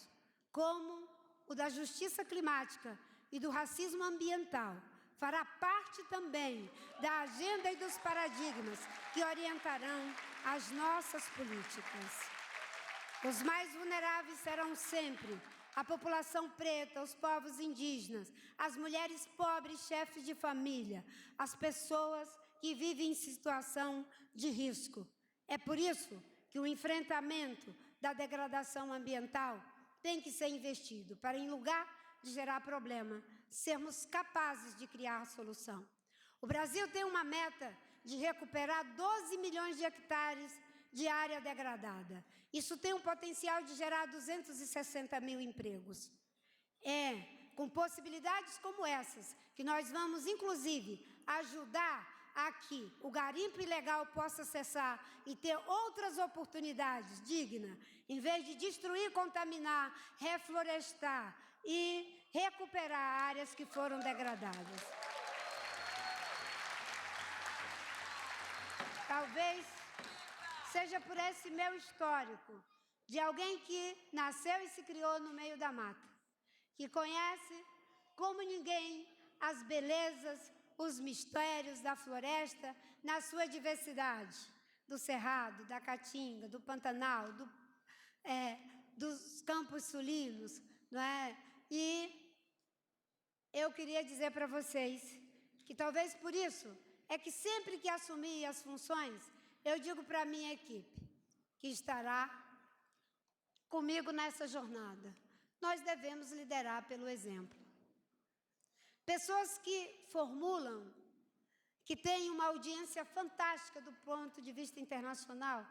como o da justiça climática e do racismo ambiental, fará parte também da agenda e dos paradigmas que orientarão as nossas políticas. Os mais vulneráveis serão sempre a população preta, os povos indígenas, as mulheres pobres, chefes de família, as pessoas que vivem em situação de risco. É por isso que o enfrentamento da degradação ambiental tem que ser investido para, em lugar de gerar problema, sermos capazes de criar a solução. O Brasil tem uma meta de recuperar 12 milhões de hectares de área degradada. Isso tem um potencial de gerar 260 mil empregos. É com possibilidades como essas que nós vamos, inclusive, ajudar a que o garimpo ilegal possa cessar e ter outras oportunidades dignas, em vez de destruir, contaminar, reflorestar e recuperar áreas que foram degradadas. Talvez seja por esse meu histórico, de alguém que nasceu e se criou no meio da mata, que conhece como ninguém as belezas, os mistérios da floresta na sua diversidade, do cerrado, da caatinga, do pantanal, dos campos sulinos, não é? E eu queria dizer para vocês que talvez por isso é que sempre que assumir as funções, eu digo para a minha equipe, que estará comigo nessa jornada, nós devemos liderar pelo exemplo. Pessoas que formulam, que têm uma audiência fantástica do ponto de vista internacional,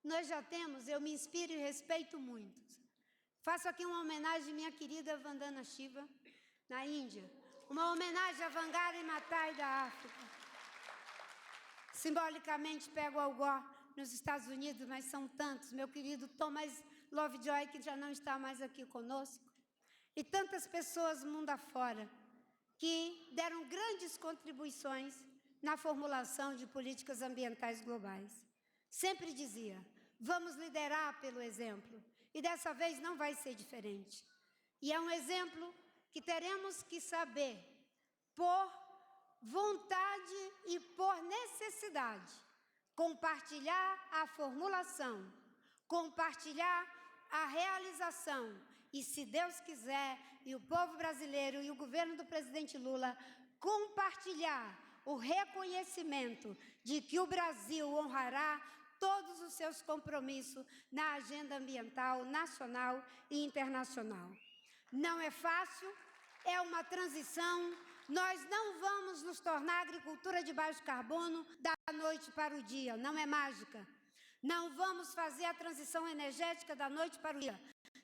nós já temos, eu me inspiro e respeito muitos. Faço aqui uma homenagem à minha querida Vandana Shiva, na Índia, uma homenagem a Wangari Maathai da África. Simbolicamente pego Al Gore nos Estados Unidos, mas são tantos, meu querido Thomas Lovejoy, que já não está mais aqui conosco, e tantas pessoas mundo afora, que deram grandes contribuições na formulação de políticas ambientais globais. Sempre dizia, vamos liderar pelo exemplo, e dessa vez não vai ser diferente. E é um exemplo que teremos que saber por vontade e por necessidade, compartilhar a formulação, compartilhar a realização. E, se Deus quiser, e o povo brasileiro e o governo do presidente Lula compartilhar o reconhecimento de que o Brasil honrará todos os seus compromissos na agenda ambiental nacional e internacional. Não é fácil, é uma transição. Nós não vamos nos tornar agricultura de baixo carbono da noite para o dia, não é mágica. Não vamos fazer a transição energética da noite para o dia,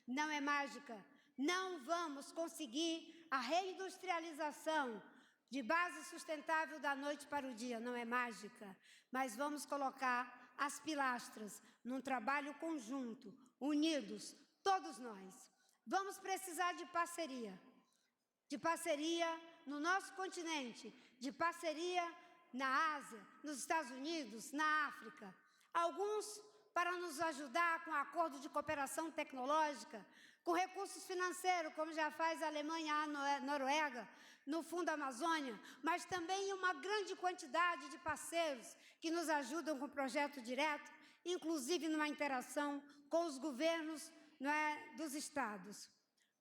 não é mágica. Não vamos conseguir a reindustrialização de base sustentável da noite para o dia, não é mágica. Mas vamos colocar as pilastras num trabalho conjunto, unidos, todos nós. Vamos precisar de parceria no nosso continente, de parceria na Ásia, nos Estados Unidos, na África. Alguns para nos ajudar com acordo de cooperação tecnológica, com recursos financeiros, como já faz a Alemanha, a Noruega, no Fundo Amazônia, mas também uma grande quantidade de parceiros que nos ajudam com o projeto direto, inclusive numa interação com os governos, dos estados.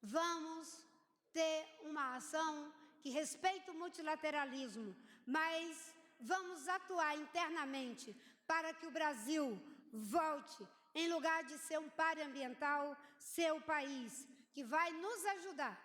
Vamos ter uma ação que respeite o multilateralismo, mas vamos atuar internamente para que o Brasil volte, em lugar de ser um páreo ambiental, ser o país que vai nos ajudar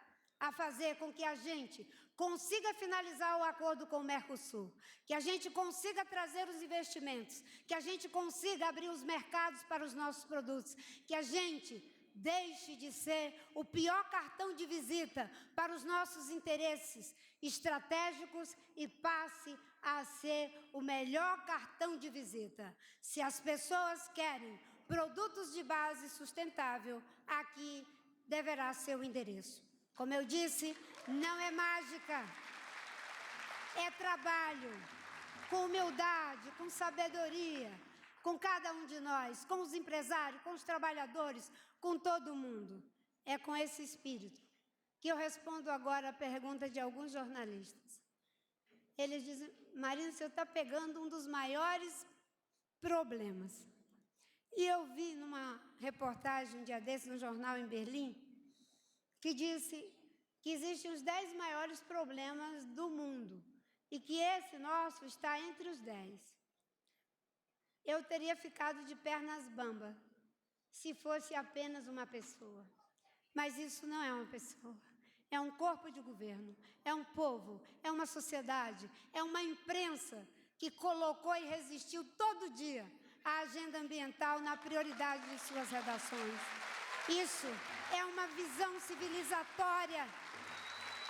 a fazer com que a gente consiga finalizar o acordo com o Mercosul, que a gente consiga trazer os investimentos, que a gente consiga abrir os mercados para os nossos produtos, que a gente deixe de ser o pior cartão de visita para os nossos interesses estratégicos e passe a ser o melhor cartão de visita. Se as pessoas querem produtos de base sustentável, aqui deverá ser o endereço. Como eu disse, não é mágica, é trabalho, com humildade, com sabedoria, com cada um de nós, com os empresários, com os trabalhadores, com todo mundo. É com esse espírito que eu respondo agora a pergunta de alguns jornalistas. Eles dizem: Marina, você está pegando um dos maiores problemas. E eu vi numa reportagem um dia desses no jornal em Berlim, que disse que existem os 10 maiores problemas do mundo e que esse nosso está entre os 10. Eu teria ficado de pernas bambas se fosse apenas uma pessoa. Mas isso não é uma pessoa. É um corpo de governo, é um povo, é uma sociedade, é uma imprensa que colocou e resistiu todo dia à agenda ambiental na prioridade de suas redações. Isso é uma visão civilizatória.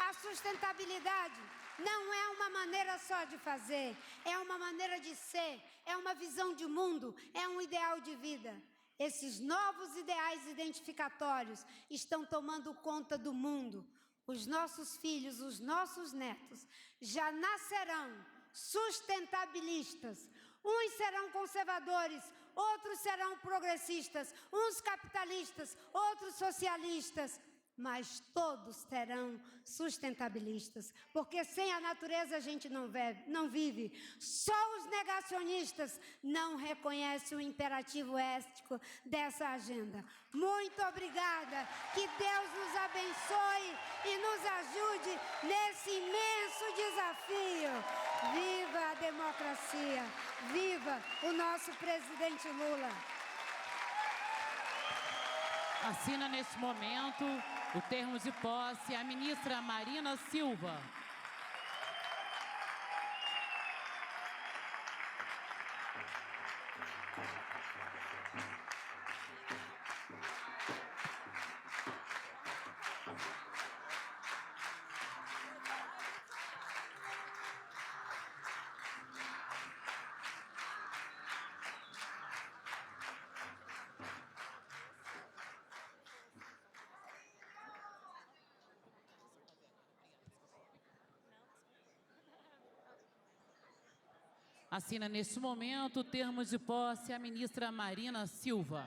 A sustentabilidade não é uma maneira só de fazer, é uma maneira de ser, é uma visão de mundo, é um ideal de vida. Esses novos ideais identificatórios estão tomando conta do mundo. Os nossos filhos, os nossos netos já nascerão sustentabilistas. Uns serão conservadores, outros serão progressistas, uns capitalistas, outros socialistas, mas todos serão sustentabilistas, porque sem a natureza a gente não vive. Só os negacionistas não reconhecem o imperativo ético dessa agenda. Muito obrigada, que Deus nos abençoe e nos ajude nesse imenso desafio. Viva a democracia, viva o nosso presidente Lula. Assina neste momento o termo de posse a ministra Marina Silva. Assina neste momento o termo de posse a ministra Marina Silva.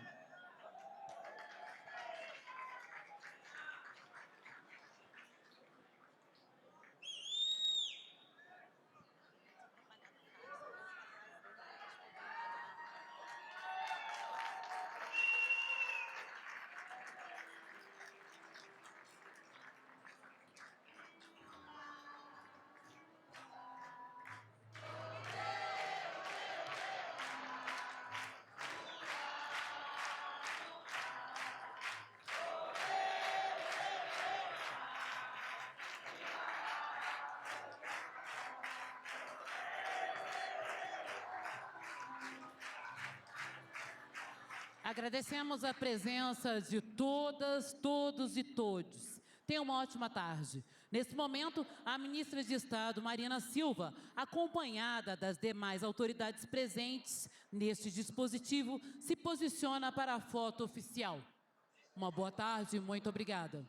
Agradecemos a presença de todas, todos e todos. Tenha uma ótima tarde. Nesse momento, a ministra de Estado, Marina Silva, acompanhada das demais autoridades presentes neste dispositivo, se posiciona para a foto oficial. Uma boa tarde, muito obrigada.